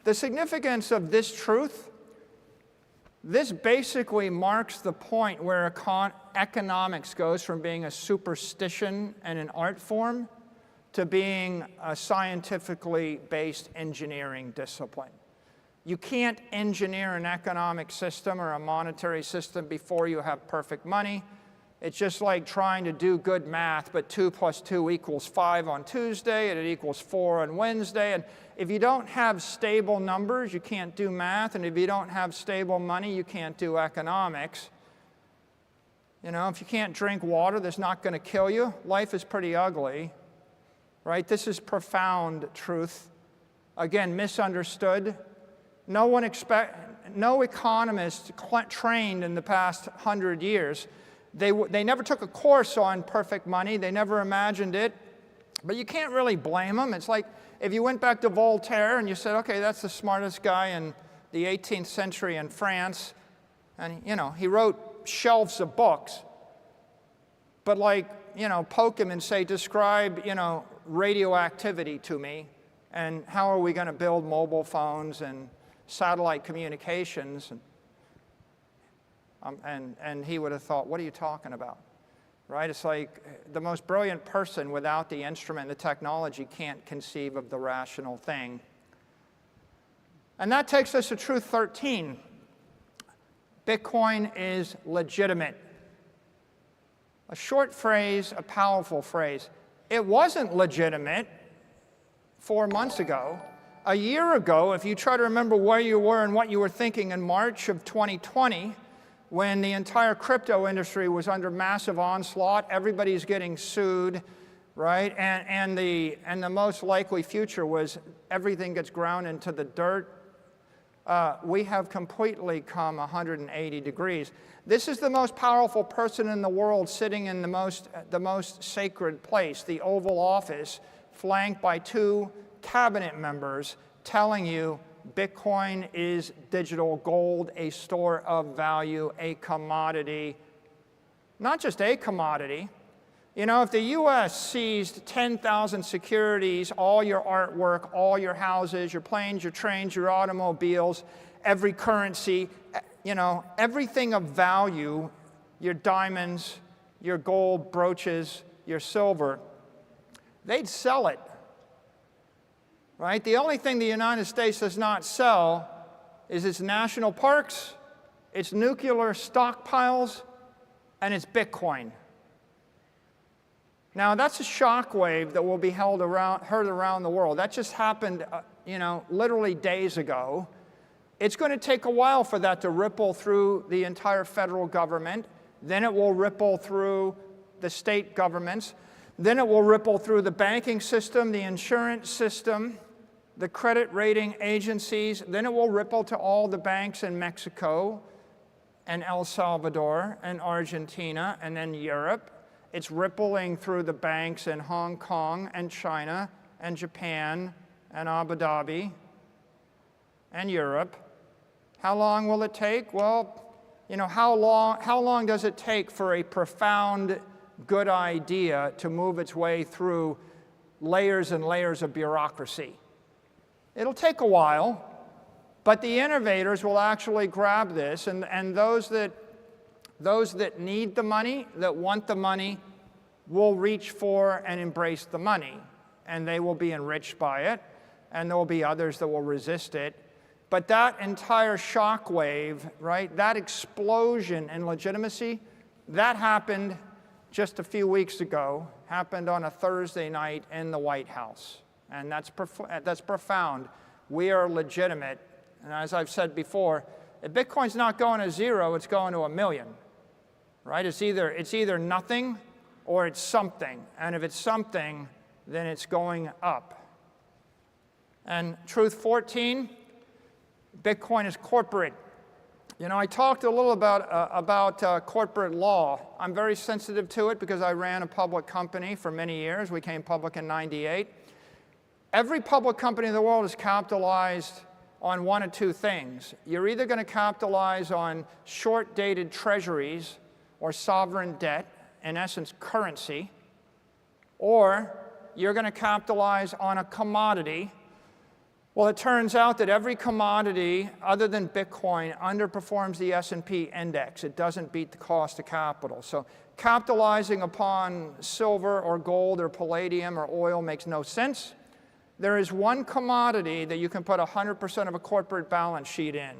the significance of this truth, this basically marks the point where economics goes from being a superstition and an art form to being a scientifically based engineering discipline. You can't engineer an economic system or a monetary system before you have perfect money. It's just like trying to do good math, but 2 + 2 = 5 on Tuesday, and it equals 4 on Wednesday. And if you don't have stable numbers, you can't do math. And if you don't have stable money, you can't do economics. You know, if you can't drink water that's not going to kill you, life is pretty ugly, right? This is profound truth. Again, misunderstood. No economist trained in the past 100 years. They never took a course on perfect money. They never imagined it. But you can't really blame them. It's like if you went back to Voltaire and you said, okay, that's the smartest guy in the 18th century in France. And, you know, he wrote shelves of books. But like, you know, poke him and say, describe, you know, radioactivity to me. And how are we going to build mobile phones and satellite communications? And he would have thought, what are you talking about? Right? It's like the most brilliant person without the instrument and the technology can't conceive of the rational thing. And that takes us to truth 13. Bitcoin is legitimate. A short phrase, a powerful phrase. It wasn't legitimate 4 months ago. A year ago, if you try to remember where you were and what you were thinking in March of 2020, when the entire crypto industry was under massive onslaught, everybody's getting sued, right? And the most likely future was everything gets ground into the dirt. We have completely come 180 degrees. This is the most powerful person in the world sitting in the most sacred place, the Oval Office, flanked by 2 cabinet members telling you Bitcoin is digital gold, a store of value, a commodity. Not just a commodity. You know, if the US seized 10,000 securities, all your artwork, all your houses, your planes, your trains, your automobiles, every currency, you know, everything of value, your diamonds, your gold brooches, your silver, they'd sell it. Right? The only thing the United States does not sell is its national parks, its nuclear stockpiles, and its Bitcoin. Now, that's a shockwave that will be heard around the world. That just happened, you know, literally days ago. It's going to take a while for that to ripple through the entire federal government. Then it will ripple through the state governments. Then it will ripple through the banking system, the insurance system, the credit rating agencies. Then it will ripple to all the banks in Mexico and El Salvador and Argentina and then Europe. It's rippling through the banks in Hong Kong and China and Japan and Abu Dhabi and Europe. How long will it take? Well, you know, how long does it take for a profound good idea to move its way through layers and layers of bureaucracy? It'll take a while, but the innovators will actually grab this, and those that need the money, that want the money, will reach for and embrace the money, and they will be enriched by it, and there will be others that will resist it. But that entire shockwave, right, that explosion in legitimacy, that happened just a few weeks ago, happened on a Thursday night in the White House. And that's profound. We are legitimate. And as I've said before, if Bitcoin's not going to 0, it's going to 1 million. Right? It's either nothing or it's something. And if it's something, then it's going up. And truth 14, Bitcoin is corporate. You know, I talked a little about corporate law. I'm very sensitive to it because I ran a public company for many years. We came public in '98. Every public company in the world is capitalized on one of 2 things. You're either going to capitalize on short-dated treasuries or sovereign debt, in essence, currency, or you're going to capitalize on a commodity. Well, it turns out that every commodity other than Bitcoin underperforms the S&P index. It doesn't beat the cost of capital. So capitalizing upon silver or gold or palladium or oil makes no sense. There is one commodity that you can put 100% of a corporate balance sheet in.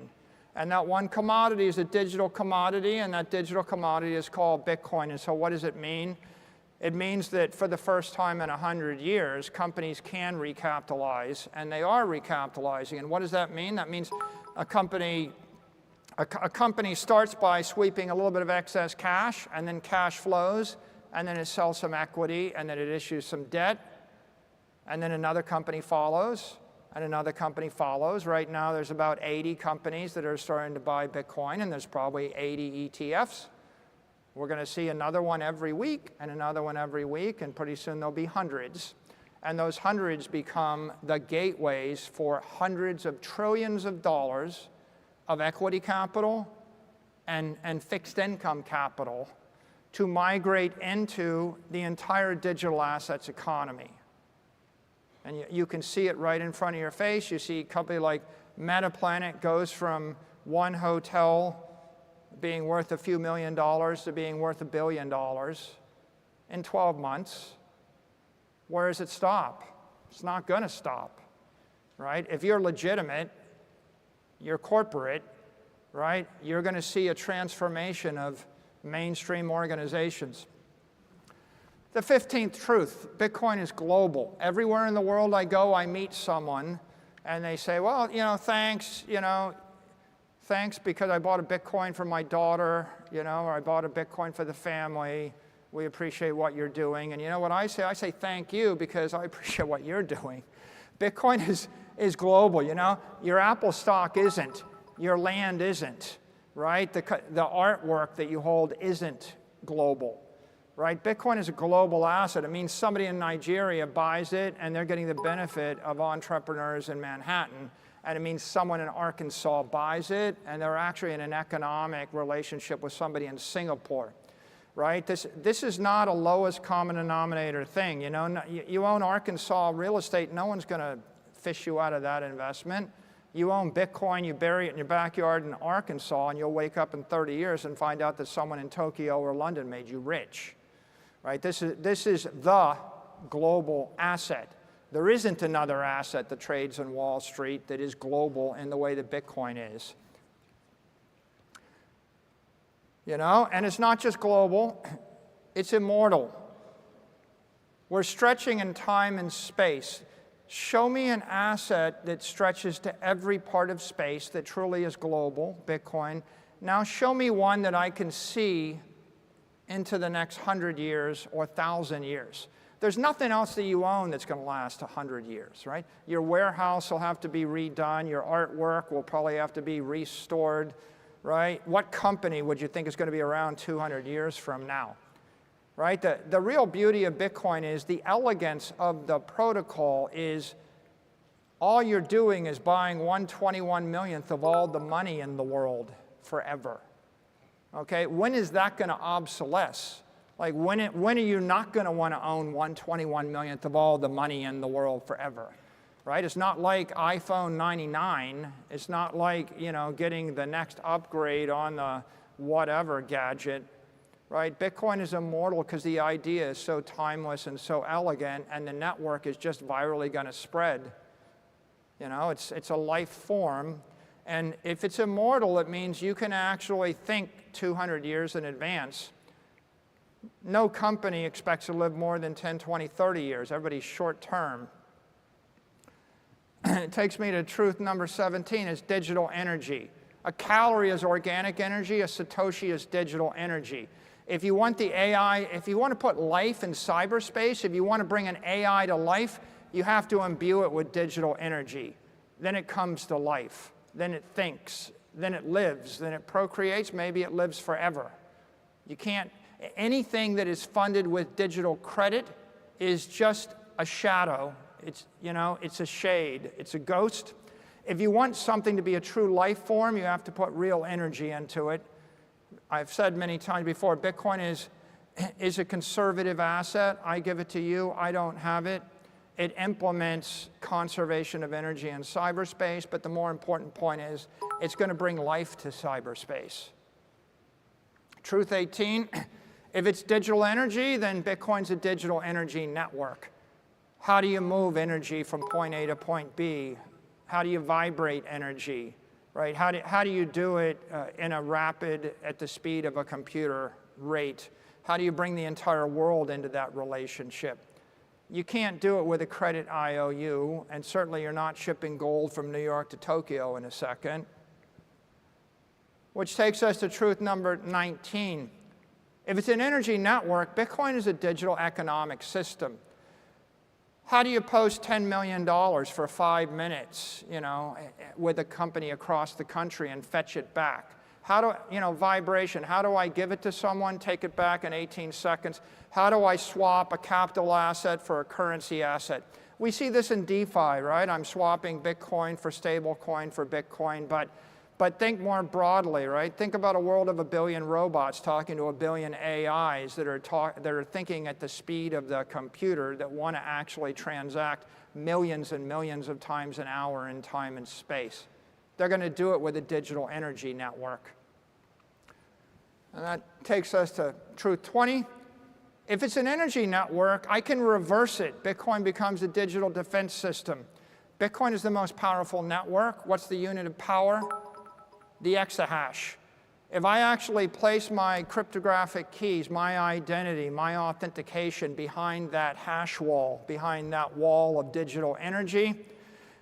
And that one commodity is a digital commodity, and that digital commodity is called Bitcoin. And so what does it mean? It means that for the first time in 100 years, companies can recapitalize, and they are recapitalizing. And what does that mean? That means a company starts by sweeping a little bit of excess cash, and then cash flows, and then it sells some equity, and then it issues some debt, and then another company follows, and another company follows. Right now, there's about 80 companies that are starting to buy Bitcoin, and there's probably 80 ETFs. We're going to see another one every week, and another one every week, and pretty soon there'll be hundreds. And those hundreds become the gateways for hundreds of trillions of dollars of equity capital and fixed income capital to migrate into the entire digital assets economy. And you can see it right in front of your face. You see a company like Metaplanet goes from one hotel being worth a few $1 million to being worth $1 billion in 12 months. Where does it stop? It's not going to stop, right? If you're legitimate, you're corporate, right? You're going to see a transformation of mainstream organizations. The 15th truth, Bitcoin is global. Everywhere in the world I go, I meet someone, and they say, well, thanks, thanks because I bought a Bitcoin for my daughter, or I bought a Bitcoin for the family. We appreciate what you're doing. And you know what I say? I say thank you because I appreciate what you're doing. Bitcoin is global, Your Apple stock isn't. Your land isn't, right? The artwork that you hold isn't global, right? Bitcoin is a global asset. It means somebody in Nigeria buys it, and they're getting the benefit of entrepreneurs in Manhattan. And it means someone in Arkansas buys it, and they're actually in an economic relationship with somebody in Singapore, right? This is not a lowest common denominator thing. You own Arkansas real estate, no one's going to fish you out of that investment. You own Bitcoin, you bury it in your backyard in Arkansas, and you'll wake up in 30 years and find out that someone in Tokyo or London made you rich, right? This is the global asset. There isn't another asset that trades on Wall Street that is global in the way that Bitcoin is. And it's not just global, it's immortal. We're stretching in time and space. Show me an asset that stretches to every part of space that truly is global, Bitcoin. Now show me one that I can see into the next 100 years or 1,000 years. There's nothing else that you own that's going to last 100 years, right? Your warehouse will have to be redone. Your artwork will probably have to be restored, right? What company would you think is going to be around 200 years from now, right? The real beauty of Bitcoin is the elegance of the protocol is all you're doing is buying 1/21 millionth of all the money in the world forever, okay? When is that going to obsolesce? Like when are you not going to want to own 1/21 millionth of all the money in the world forever, right? It's not like iPhone 99. It's not like, getting the next upgrade on the whatever gadget, right? Bitcoin is immortal because the idea is so timeless and so elegant, and the network is just virally going to spread. It's a life form. And if it's immortal, it means you can actually think 200 years in advance. No company expects to live more than 10, 20, 30 years. Everybody's short term. It takes me to truth number 17 is digital energy. A calorie is organic energy. A Satoshi is digital energy. If you want the AI, if you want to put life in cyberspace, if you want to bring an AI to life, you have to imbue it with digital energy. Then it comes to life. Then it thinks. Then it lives. Then it procreates. Maybe it lives forever. You can't. Anything that is funded with digital credit is just a shadow. It's a shade. It's a ghost. If you want something to be a true life form, you have to put real energy into it. I've said many times before, Bitcoin is a conservative asset. I give it to you. I don't have it. It implements conservation of energy in cyberspace, but the more important point is it's going to bring life to cyberspace. Truth 18. If it's digital energy, then Bitcoin's a digital energy network. How do you move energy from point A to point B? How do you vibrate energy, right? How do you do it in a rapid, at the speed of a computer rate? How do you bring the entire world into that relationship? You can't do it with a credit IOU, and certainly you're not shipping gold from New York to Tokyo in a second. Which takes us to truth number 19. If it's an energy network, Bitcoin is a digital economic system. How do you post $10 million for 5 minutes, with a company across the country and fetch it back? How do, vibration, how do I give it to someone, take it back in 18 seconds? How do I swap a capital asset for a currency asset? We see this in DeFi, right? I'm swapping Bitcoin for stablecoin for Bitcoin, but think more broadly, right? Think about a world of 1 billion robots talking to 1 billion AIs that are thinking at the speed of the computer, that want to actually transact millions and millions of times an hour in time and space. They're going to do it with a digital energy network. And that takes us to truth 20. If it's an energy network, I can reverse it. Bitcoin becomes a digital defense system. Bitcoin is the most powerful network. What's the unit of power? The exahash. If I actually place my cryptographic keys, my identity, my authentication behind that hash wall, behind that wall of digital energy,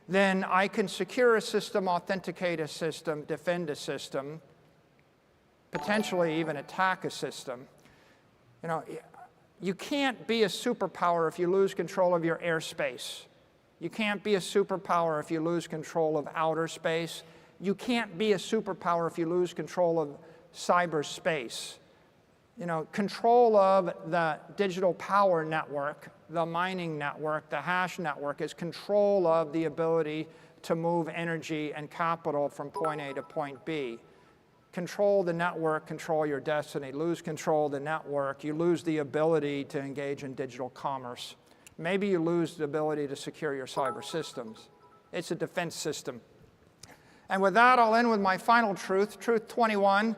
then I can secure a system, authenticate a system, defend a system, potentially even attack a system. You can't be a superpower if you lose control of your airspace. You can't be a superpower if you lose control of outer space. You can't be a superpower if you lose control of cyberspace. Control of the digital power network, the mining network, the hash network is control of the ability to move energy and capital from point A to point B. Control the network, control your destiny. Lose control of the network, you lose the ability to engage in digital commerce. Maybe you lose the ability to secure your cyber systems. It's a defense system. And with that, I'll end with my final truth, truth 21.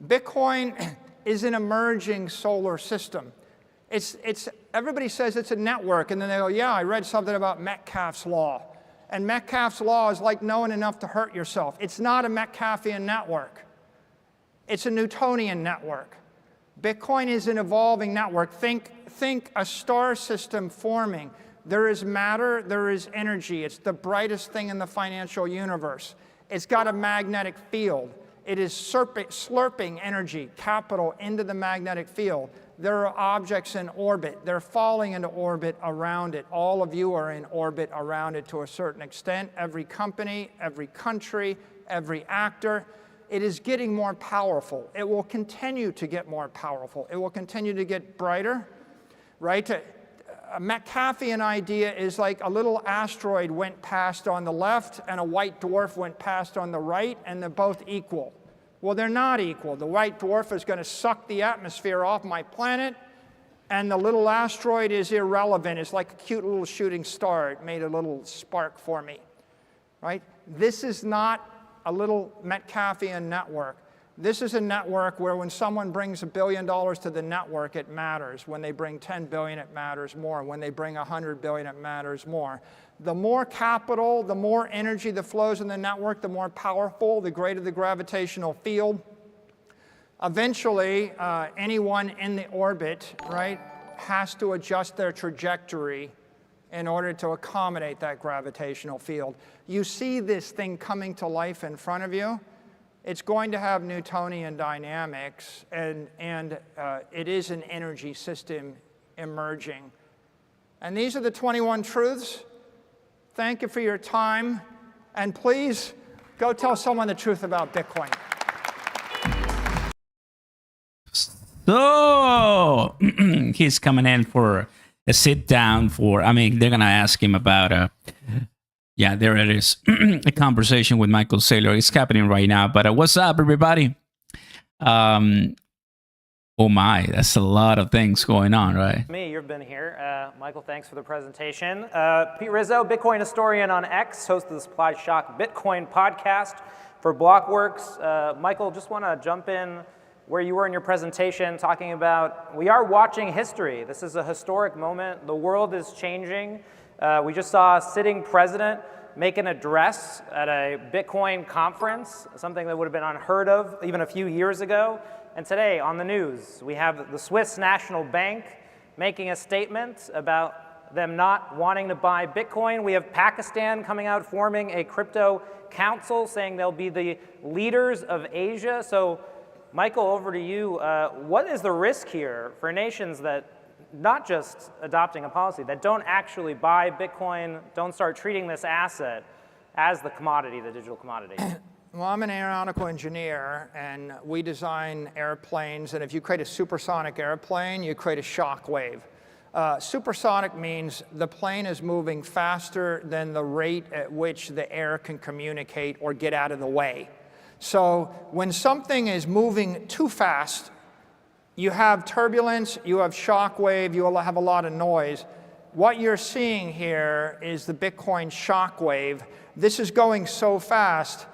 Bitcoin is an emerging solar system. Everybody says it's a network, and then they go, yeah, I read something about Metcalfe's law. And Metcalfe's law is like knowing enough to hurt yourself. It's not a Metcalfean network. It's a Newtonian network. Bitcoin is an evolving network. Think a star system forming. There is matter, there is energy. It's the brightest thing in the financial universe. It's got a magnetic field. It is slurping energy, capital, into the magnetic field. There are objects in orbit. They're falling into orbit around it. All of you are in orbit around it to a certain extent. Every company, every country, every actor. It is getting more powerful. It will continue to get more powerful. It will continue to get brighter, right? A Metcalfean idea is like a little asteroid went past on the left and a white dwarf went past on the right, and they're both equal. Well, they're not equal. The white dwarf is going to suck the atmosphere off my planet, and the little asteroid is irrelevant. It's like a cute little shooting star. It made a little spark for me, right? This is not a little Metcalfean network. This is a network where when someone brings $1 billion to the network, it matters. When they bring 10 billion, it matters more. When they bring 100 billion, it matters more. The more capital, the more energy that flows in the network, the more powerful, the greater the gravitational field. Eventually, anyone in the orbit, right, has to adjust their trajectory in order to accommodate that gravitational field. You see this thing coming to life in front of you. It's going to have Newtonian dynamics, and it is an energy system emerging. And these are the 21 truths. Thank you for your time, and please go tell someone the truth about Bitcoin. So he's coming in for a sit down they're going to ask him about yeah, there it is. A conversation with Michael Saylor. It's happening right now. But what's up, everybody? Oh my, that's a lot of things going on, right? You've been here. Michael, thanks for the presentation. Pete Rizzo, Bitcoin historian on X, host of the Supply Shock Bitcoin podcast for Blockworks. Michael, just want to jump in where you were in your presentation talking about we are watching history. This is a historic moment. The world is changing. We just saw a sitting president make an address at a Bitcoin conference, something that would have been unheard of even a few years ago. And today on the news, we have the Swiss National Bank making a statement about them not wanting to buy Bitcoin. We have Pakistan coming out forming a crypto council saying they'll be the leaders of Asia. So Michael, over to you. What is the risk here for nations that not just adopting a policy, that don't actually buy Bitcoin, don't start treating this asset as the commodity, the digital commodity? Well, I'm an aeronautical engineer, and we design airplanes, and if you create a supersonic airplane, you create a shock wave. Supersonic means the plane is moving faster than the rate at which the air can communicate or get out of the way. So when something is moving too fast, you have turbulence, you have shock wave, you will have a lot of noise. What you're seeing here is the Bitcoin shock wave. This is going so fast,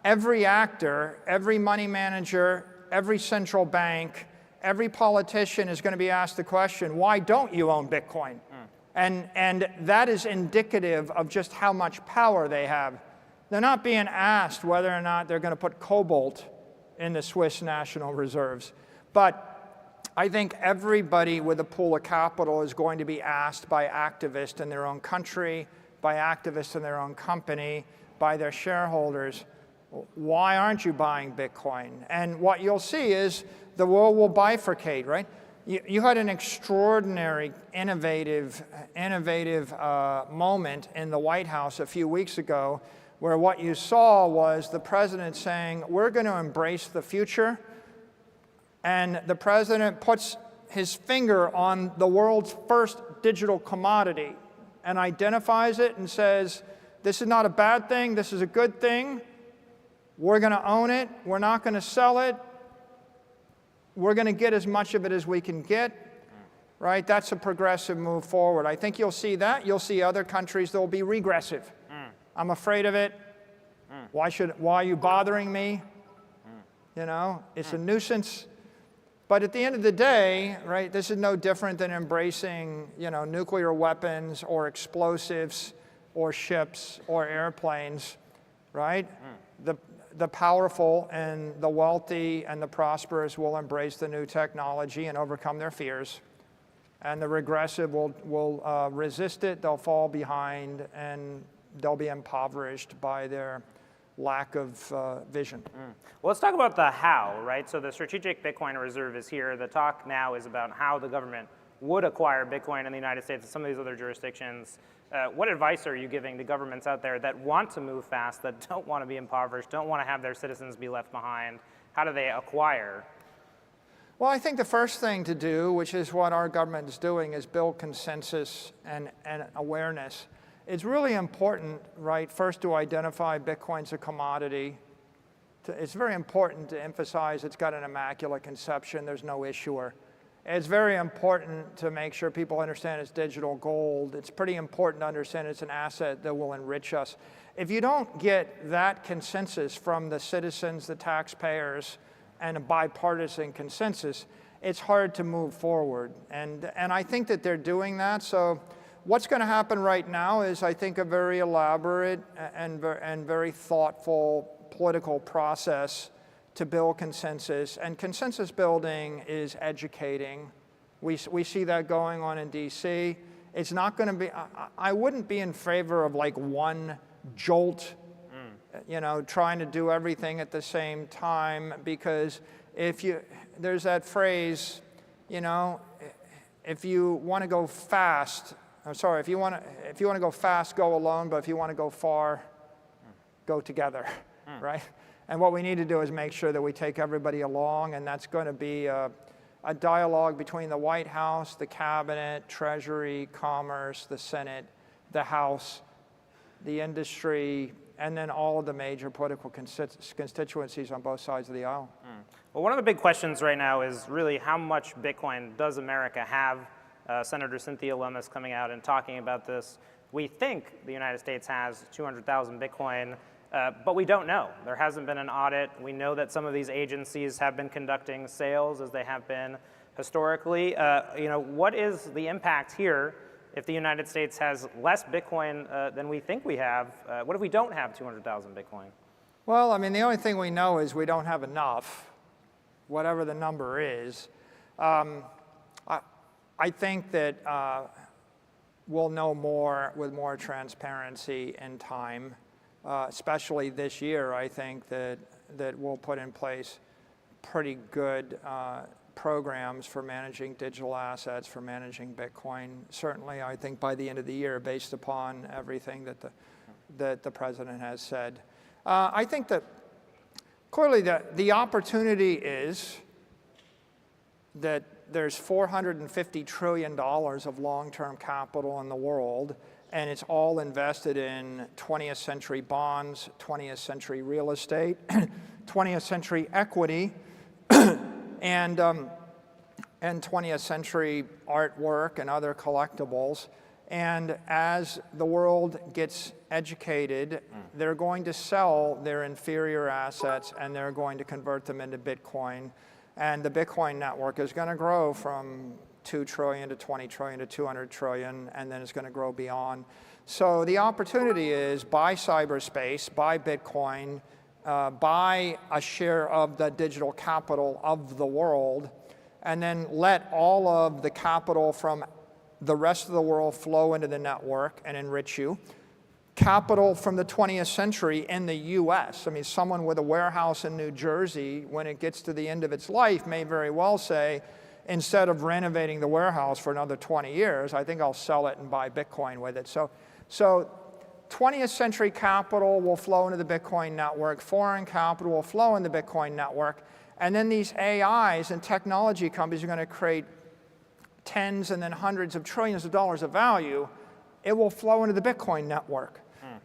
every actor, every money manager, every central bank, every politician is going to be asked the question, why don't you own Bitcoin? And that is indicative of just how much power they have. They're not being asked whether or not they're going to put cobalt in the Swiss national reserves. But I think everybody with a pool of capital is going to be asked by activists in their own country, by activists in their own company, by their shareholders, why aren't you buying Bitcoin? And what you'll see is the world will bifurcate, right? You had an extraordinary, innovative moment in the White House a few weeks ago where what you saw was the president saying, we're going to embrace the future. And the president puts his finger on the world's first digital commodity and identifies it and says, this is not a bad thing, this is a good thing. We're going to own it, we're not going to sell it. We're going to get as much of it as we can get, right? That's a progressive move forward. I think you'll see that. You'll see other countries that will be regressive. I'm afraid of it. Why are you bothering me? You know, it's a nuisance. But at the end of the day, right, this is no different than embracing, you know, nuclear weapons or explosives or ships or airplanes, right? The powerful and the wealthy and the prosperous will embrace the new technology and overcome their fears. And the regressive will resist it, they'll fall behind, and they'll be impoverished by their lack of vision. Well, let's talk about the how, right? So the strategic Bitcoin reserve is here. The talk now is about how the government would acquire Bitcoin in the United States and some of these other jurisdictions. What advice are you giving to governments out there that want to move fast, that don't want to be impoverished, don't want to have their citizens be left behind? How do they acquire? Well, I think the first thing to do, which is what our government is doing, is build consensus and awareness. It's really important, right, first to identify Bitcoin's a commodity. It's very important to emphasize it's got an immaculate conception, there's no issuer. It's very important to make sure people understand it's digital gold. It's pretty important to understand it's an asset that will enrich us. If you don't get that consensus from the citizens, the taxpayers, and a bipartisan consensus, it's hard to move forward. And I think that they're doing that. So what's going to happen right now is, I think, a very elaborate and very thoughtful political process to build consensus. And consensus building is educating. We see that going on in DC. It's not going to be, I wouldn't be in favor of like one jolt, you know, trying to do everything at the same time, because there's that phrase, you know, if you want to go fast, if you want to go fast, go alone, but if you want to go far, go together, right? And what we need to do is make sure that we take everybody along, and that's going to be a dialogue between the White House, the Cabinet, Treasury, Commerce, the Senate, the House, the industry, and then all of the major political constituencies on both sides of the aisle. Well, one of the big questions right now is really how much Bitcoin does America have? Senator Cynthia Lummis coming out and talking about this. We think the United States has 200,000 Bitcoin. But we don't know. There hasn't been an audit. We know that some of these agencies have been conducting sales as they have been historically. What is the impact here if the United States has less Bitcoin than we think we have? What if we don't have 200,000 Bitcoin? Well, I mean, the only thing we know is we don't have enough, whatever the number is. I think that we'll know more with more transparency in time, especially this year. I think that we'll put in place pretty good programs for managing digital assets, for managing Bitcoin. Certainly, I think by the end of the year, based upon everything that the president has said. I think that clearly the opportunity is that there's $450 trillion of long-term capital in the world, and it's all invested in 20th century bonds, 20th century real estate, 20th century equity, and 20th century artwork and other collectibles. And as the world gets educated, they're going to sell their inferior assets and they're going to convert them into Bitcoin. And the Bitcoin network is going to grow from 2 trillion to 20 trillion to 200 trillion, and then it's going to grow beyond. So the opportunity is buy cyberspace, buy Bitcoin, buy a share of the digital capital of the world, and then let all of the capital from the rest of the world flow into the network and enrich you. Capital from the 20th century in the US. I mean, someone with a warehouse in New Jersey, when it gets to the end of its life, may very well say, instead of renovating the warehouse for another 20 years, I think I'll sell it and buy Bitcoin with it. So 20th century capital will flow into the Bitcoin network, foreign capital will flow in the Bitcoin network, and then these AIs and technology companies are going to create tens and then hundreds of trillions of dollars of value. It will flow into the Bitcoin network.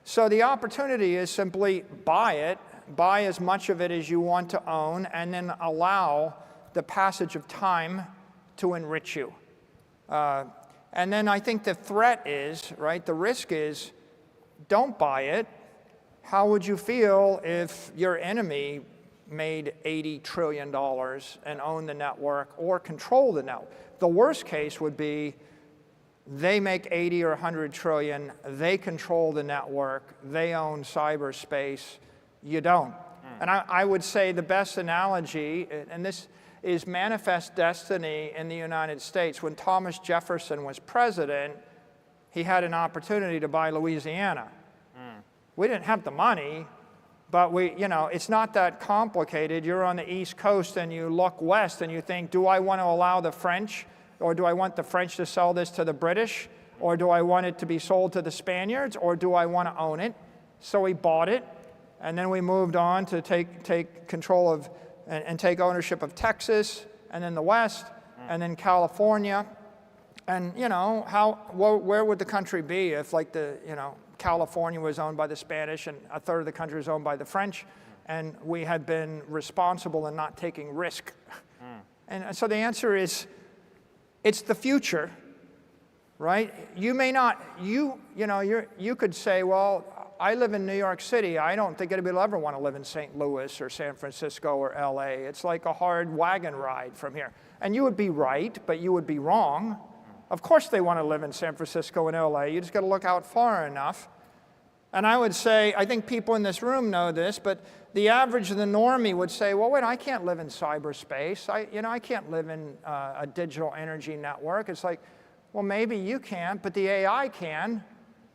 So the opportunity is simply buy it, buy as much of it as you want to own, and then allow the passage of time to enrich you. And then I think the threat is, right, the risk is, don't buy it. How would you feel if your enemy made $80 trillion and owned the network or control the network? The worst case would be they make 80 or 100 trillion, they control the network, they own cyberspace, you don't. And I would say the best analogy, and this is manifest destiny in the United States. When Thomas Jefferson was president, he had an opportunity to buy Louisiana. We didn't have the money, but it's not that complicated. You're on the East Coast and you look west and you think, do I want to allow the French, or do I want the French to sell this to the British, or do I want it to be sold to the Spaniards, or do I want to own it? So we bought it, and then we moved on to take control of and take ownership of Texas, and then the West, and then California. And where would the country be if California was owned by the Spanish and a third of the country was owned by the French, and we had been responsible in not taking risk? And so the answer is, it's the future, right? You may not, you could say, well, I live in New York City. I don't think anybody will ever want to live in St. Louis or San Francisco or LA. It's like a hard wagon ride from here. And you would be right, but you would be wrong. Of course they want to live in San Francisco and LA. You just got to look out far enough. And I would say, I think people in this room know this, but the average of the normie would say, well, wait, I can't live in cyberspace. I can't live in a digital energy network. It's like, well, maybe you can't, but the AI can.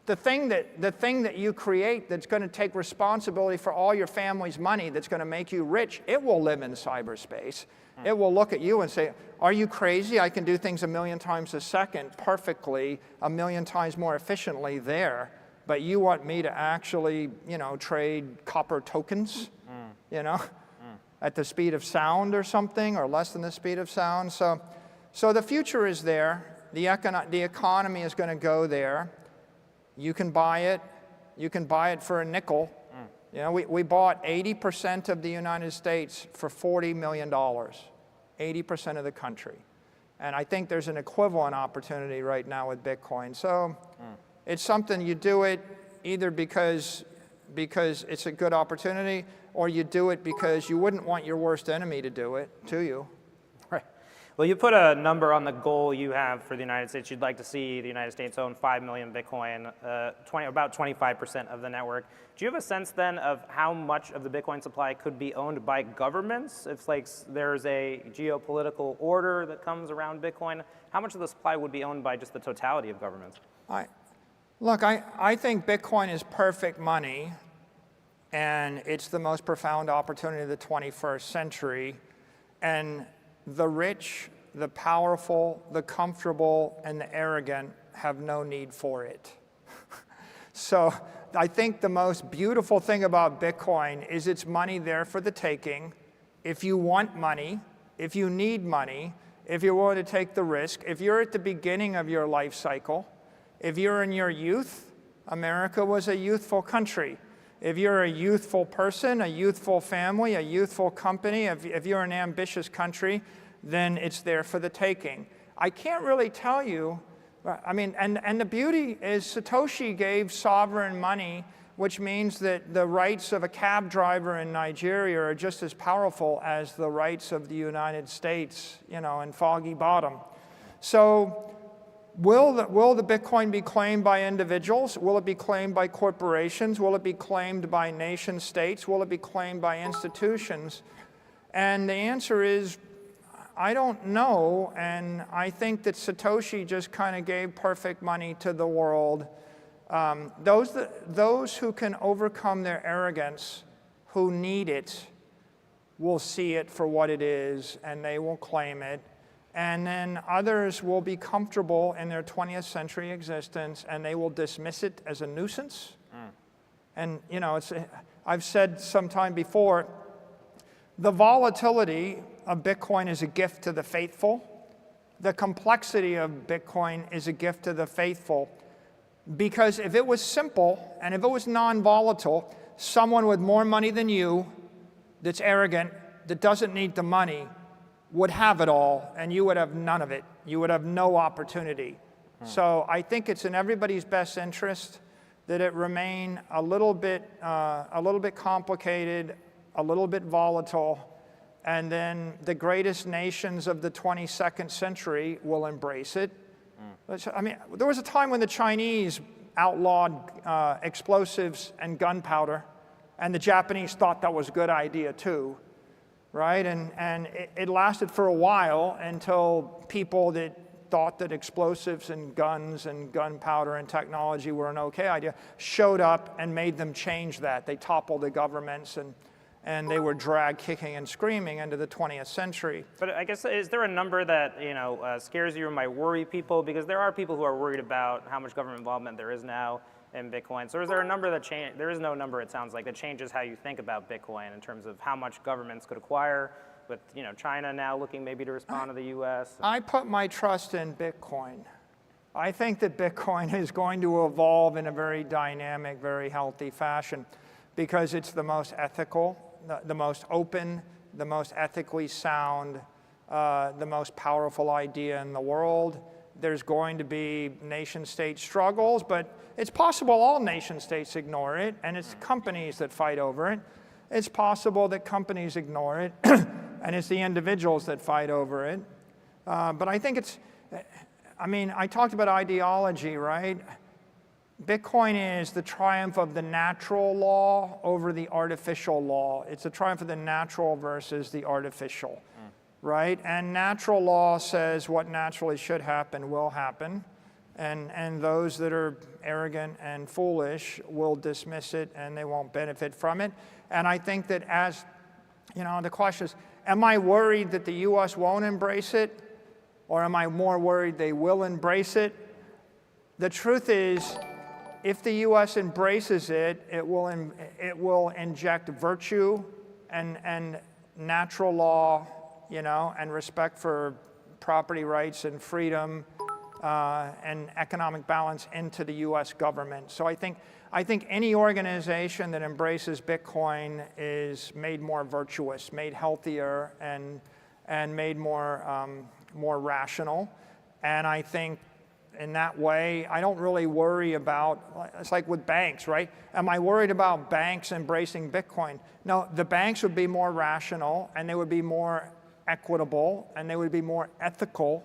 The thing that you create that's going to take responsibility for all your family's money, that's going to make you rich, it will live in cyberspace. It will look at you and say, are you crazy? I can do things 1,000,000 times a second perfectly, 1,000,000 times more efficiently there. But you want me to actually, trade copper tokens, at the speed of sound or something, or less than the speed of sound. So the future is there. The economy is going to go there. You can buy it. You can buy it for a nickel. We bought 80% of the United States for $40 million, 80% of the country. And I think there's an equivalent opportunity right now with Bitcoin. So it's something you do it either because because it's a good opportunity, or you do it because you wouldn't want your worst enemy to do it to you. Right. Well, you put a number on the goal you have for the United States. You'd like to see the United States own 5 million Bitcoin, about 25% of the network. Do you have a sense then of how much of the Bitcoin supply could be owned by governments? If like there's a geopolitical order that comes around Bitcoin, how much of the supply would be owned by just the totality of governments? Look, I think Bitcoin is perfect money, and it's the most profound opportunity of the 21st century. And the rich, the powerful, the comfortable, and the arrogant have no need for it. So I think the most beautiful thing about Bitcoin is it's money there for the taking. If you want money, if you need money, if you're willing to take the risk, if you're at the beginning of your life cycle, if you're in your youth, America was a youthful country. If you're a youthful person, a youthful family, a youthful company, if you're an ambitious country, then it's there for the taking. I can't really tell you, I mean, and the beauty is Satoshi gave sovereign money, which means that the rights of a cab driver in Nigeria are just as powerful as the rights of the United States, you know, in Foggy Bottom. So will the Bitcoin be claimed by individuals? Will it be claimed by corporations? Will it be claimed by nation states? Will it be claimed by institutions? And the answer is, I don't know, and I think that Satoshi just kind of gave perfect money to the world. Those who can overcome their arrogance, who need it, will see it for what it is, and they will claim it. And then others will be comfortable in their 20th century existence, and they will dismiss it as a nuisance. And you know, I've said sometime before, the volatility of Bitcoin is a gift to the faithful. The complexity of Bitcoin is a gift to the faithful. Because if it was simple and if it was non-volatile, someone with more money than you, that's arrogant, that doesn't need the money, would have it all, and you would have none of it. You would have no opportunity. So I think it's in everybody's best interest that it remain a little bit complicated, a little bit volatile, and then the greatest nations of the 22nd century will embrace it. I mean, there was a time when the Chinese outlawed explosives and gunpowder, and the Japanese thought that was a good idea too, right? And it lasted for a while until people that thought that explosives and guns and gunpowder and technology were an okay idea showed up and made them change that. They toppled the governments, and they were dragged kicking and screaming into the 20th century. But I guess, is there a number that scares you or might worry people? Because there are people who are worried about how much government involvement there is now in Bitcoin. So is there a number that there is no number, it sounds like, that changes how you think about Bitcoin in terms of how much governments could acquire, with China now looking maybe to respond to the US? I put my trust in Bitcoin. I think that Bitcoin is going to evolve in a very dynamic, very healthy fashion because it's the most ethical, the most open, the most ethically sound, the most powerful idea in the world. There's going to be nation-state struggles, but it's possible all nation-states ignore it, and it's companies that fight over it. It's possible that companies ignore it, and it's the individuals that fight over it. But I think I talked about ideology, right? Bitcoin is the triumph of the natural law over the artificial law. It's a triumph of the natural versus the artificial, right? And natural law says what naturally should happen will happen. And those that are arrogant and foolish will dismiss it and they won't benefit from it. And I think that the question is, am I worried that the US won't embrace it? Or am I more worried they will embrace it? The truth is, if the US embraces it, it will inject virtue and natural law, and respect for property rights and freedom and economic balance into the US government. So I think any organization that embraces Bitcoin is made more virtuous, made healthier, and made more rational. And I think in that way. I don't really worry about, it's like with banks, right? Am I worried about banks embracing Bitcoin? No, the banks would be more rational, and they would be more equitable, and they would be more ethical,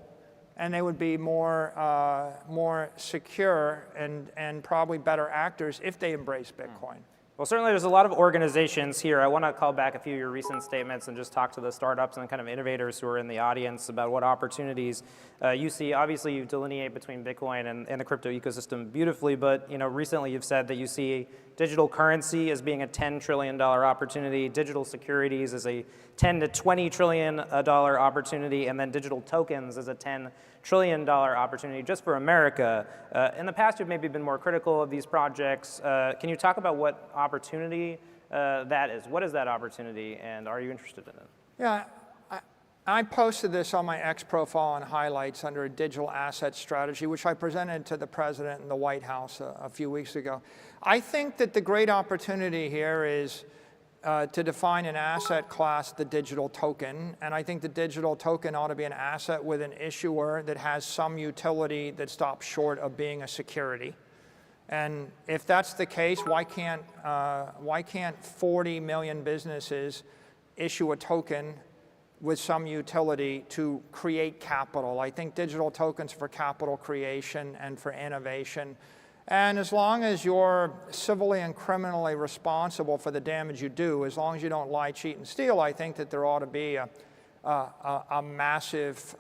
and they would be more secure and probably better actors if they embrace Bitcoin. Well, certainly there's a lot of organizations here. I want to call back a few of your recent statements and just talk to the startups and kind of innovators who are in the audience about what opportunities you see. Obviously, you delineate between Bitcoin and the crypto ecosystem beautifully, but recently you've said that you see digital currency as being a $10 trillion opportunity, digital securities as a $10 to $20 trillion opportunity, and then digital tokens as a $10 trillion opportunity just for America. In the past, you've maybe been more critical of these projects. Can you talk about what opportunity that is? What is that opportunity, and are you interested in it? Yeah, I posted this on my X profile on highlights under a digital asset strategy, which I presented to the president in the White House a few weeks ago. I think that the great opportunity here is to define an asset class, the digital token, and I think the digital token ought to be an asset with an issuer that has some utility that stops short of being a security. And if that's the case, why can't 40 million businesses issue a token with some utility to create capital? I think digital tokens for capital creation and for innovation. And as long as you're civilly and criminally responsible for the damage you do, as long as you don't lie, cheat, and steal, I think that there ought to be a massive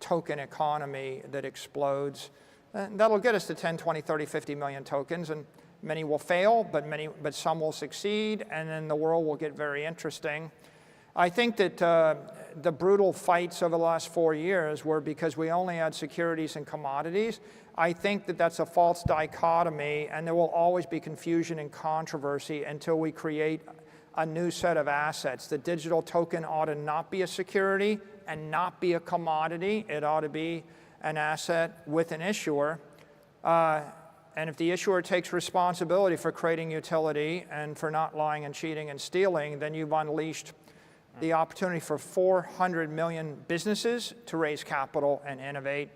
token economy that explodes. And that'll get us to 10, 20, 30, 50 million tokens, and many will fail, but some will succeed, and then the world will get very interesting. I think that the brutal fights over the last 4 years were because we only had securities and commodities. I think that that's a false dichotomy, and there will always be confusion and controversy until we create a new set of assets. The digital token ought to not be a security and not be a commodity. It ought to be an asset with an issuer. And if the issuer takes responsibility for creating utility and for not lying and cheating and stealing, then you've unleashed the opportunity for 400 million businesses to raise capital and innovate.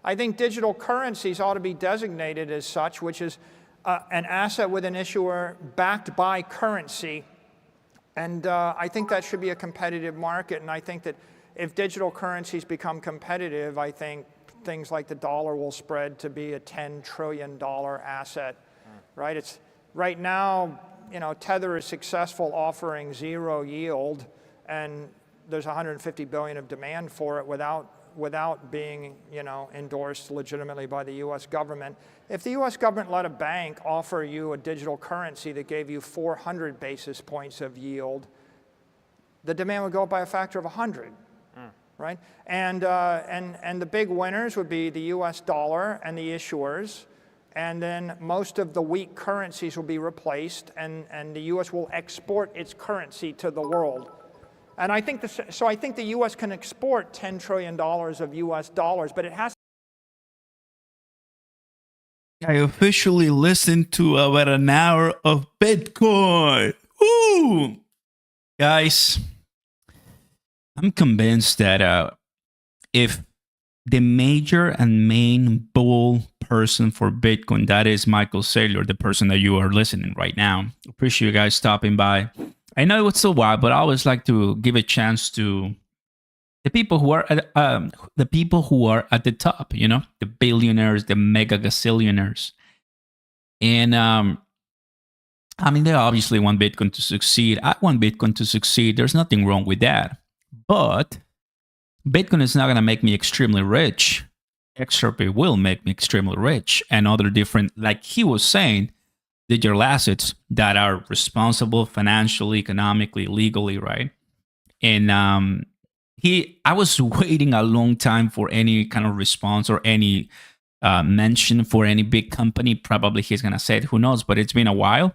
I think digital currencies ought to be designated as such, which is an asset with an issuer backed by currency. And I think that should be a competitive market. And I think that if digital currencies become competitive, I think things like the dollar will spread to be a $10 trillion asset, right? It's right now, Tether is successful offering zero yield, and there's 150 billion of demand for it without being, endorsed legitimately by the U.S. government. If the U.S. government let a bank offer you a digital currency that gave you 400 basis points of yield, the demand would go up by a factor of 100, right? And the big winners would be the U.S. dollar and the issuers, and then most of the weak currencies will be replaced, and the U.S. will export its currency to the world. And I think the U.S. can export $10 trillion of U.S. dollars, but it has. I officially listened to about an hour of Bitcoin. Woo! Guys, I'm convinced that if the major and main bull person for Bitcoin, that is Michael Saylor, the person that you are listening right now. Appreciate you guys stopping by. I know it's a while, but I always like to give a chance to the people who are at the top, the billionaires, the mega gazillionaires. And they obviously want Bitcoin to succeed. I want Bitcoin to succeed. There's nothing wrong with that. But Bitcoin is not going to make me extremely rich. XRP will make me extremely rich. And other different, like he was saying, digital assets that are responsible financially, economically, legally, right? And I was waiting a long time for any kind of response or any mention for any big company. Probably he's gonna say it, who knows? But it's been a while.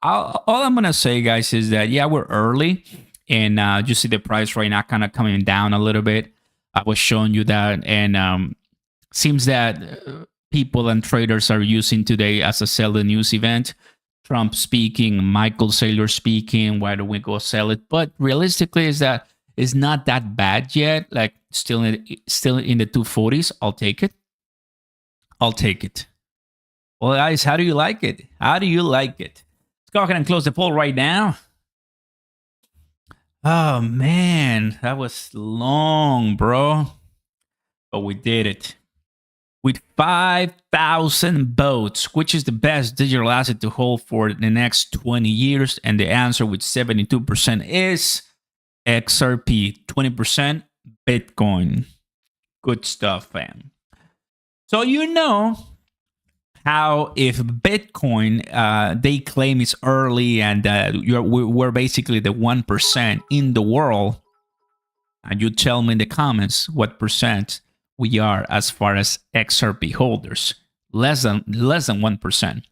All I'm gonna say, guys, is that we're early, and you see the price right now kind of coming down a little bit. I was showing you that, and seems that people and traders are using today as a sell the news event. Trump speaking, Michael Saylor speaking, why don't we go sell it? But realistically, it's not that bad yet. Like still in the 240s, I'll take it. I'll take it. Well, guys, how do you like it? How do you like it? Let's go ahead and close the poll right now. Oh, man, that was long, bro. But we did it. With 5,000 votes, which is the best digital asset to hold for the next 20 years? And the answer with 72% is XRP, 20% Bitcoin. Good stuff, fam. So you know how if Bitcoin, they claim it's early and we're basically the 1% in the world, and you tell me in the comments what percent we are as far as XRP holders. Less than 1%,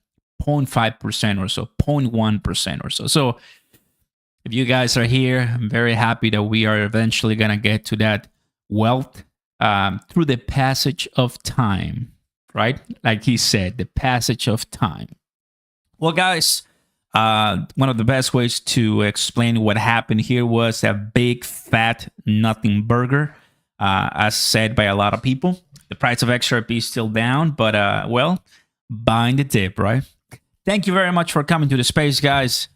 0.5% or so, 0.1% or so. So if you guys are here, I'm very happy that we are eventually going to get to that wealth through the passage of time, right? Like he said, the passage of time. Well, guys, one of the best ways to explain what happened here was a big, fat, nothing burger, as said by a lot of people. The price of XRP is still down, but, well, buying the dip, right? Thank you very much for coming to the space, guys.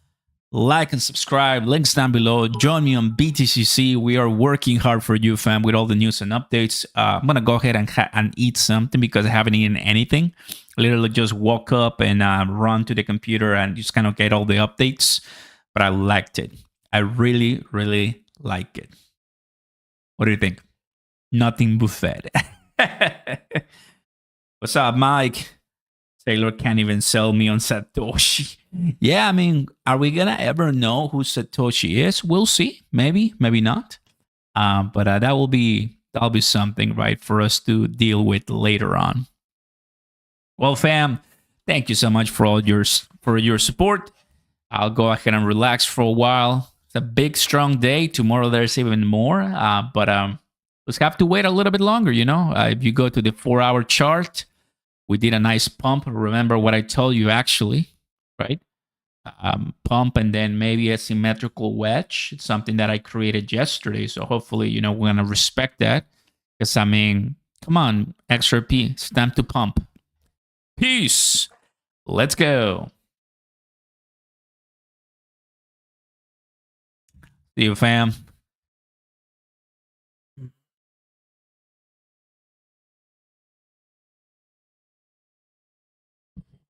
Like and subscribe, links down below. Join me on BTCC. We are working hard for you, fam, with all the news and updates. I'm going to go ahead and eat something because I haven't eaten anything. Literally just woke up and run to the computer and just kind of get all the updates. But I liked it. I really, really like it. What do you think? Nothing buffet. What's up, Mike? Taylor can't even sell me on Satoshi. Yeah, I mean, are we gonna ever know who Satoshi is? We'll see. Maybe, maybe not. But that'll be something, right, for us to deal with later on. Well, fam, thank you so much for your support. I'll go ahead and relax for a while. It's a big, strong day. Tomorrow there's even more. But let's have to wait a little bit longer. You know, if you go to the 4-hour chart. We did a nice pump. Remember what I told you, actually, right? Pump and then maybe a symmetrical wedge. It's something that I created yesterday. So hopefully, you know, we're going to respect that. Because, I mean, come on, XRP. It's time to pump. Peace. Let's go. See you, fam.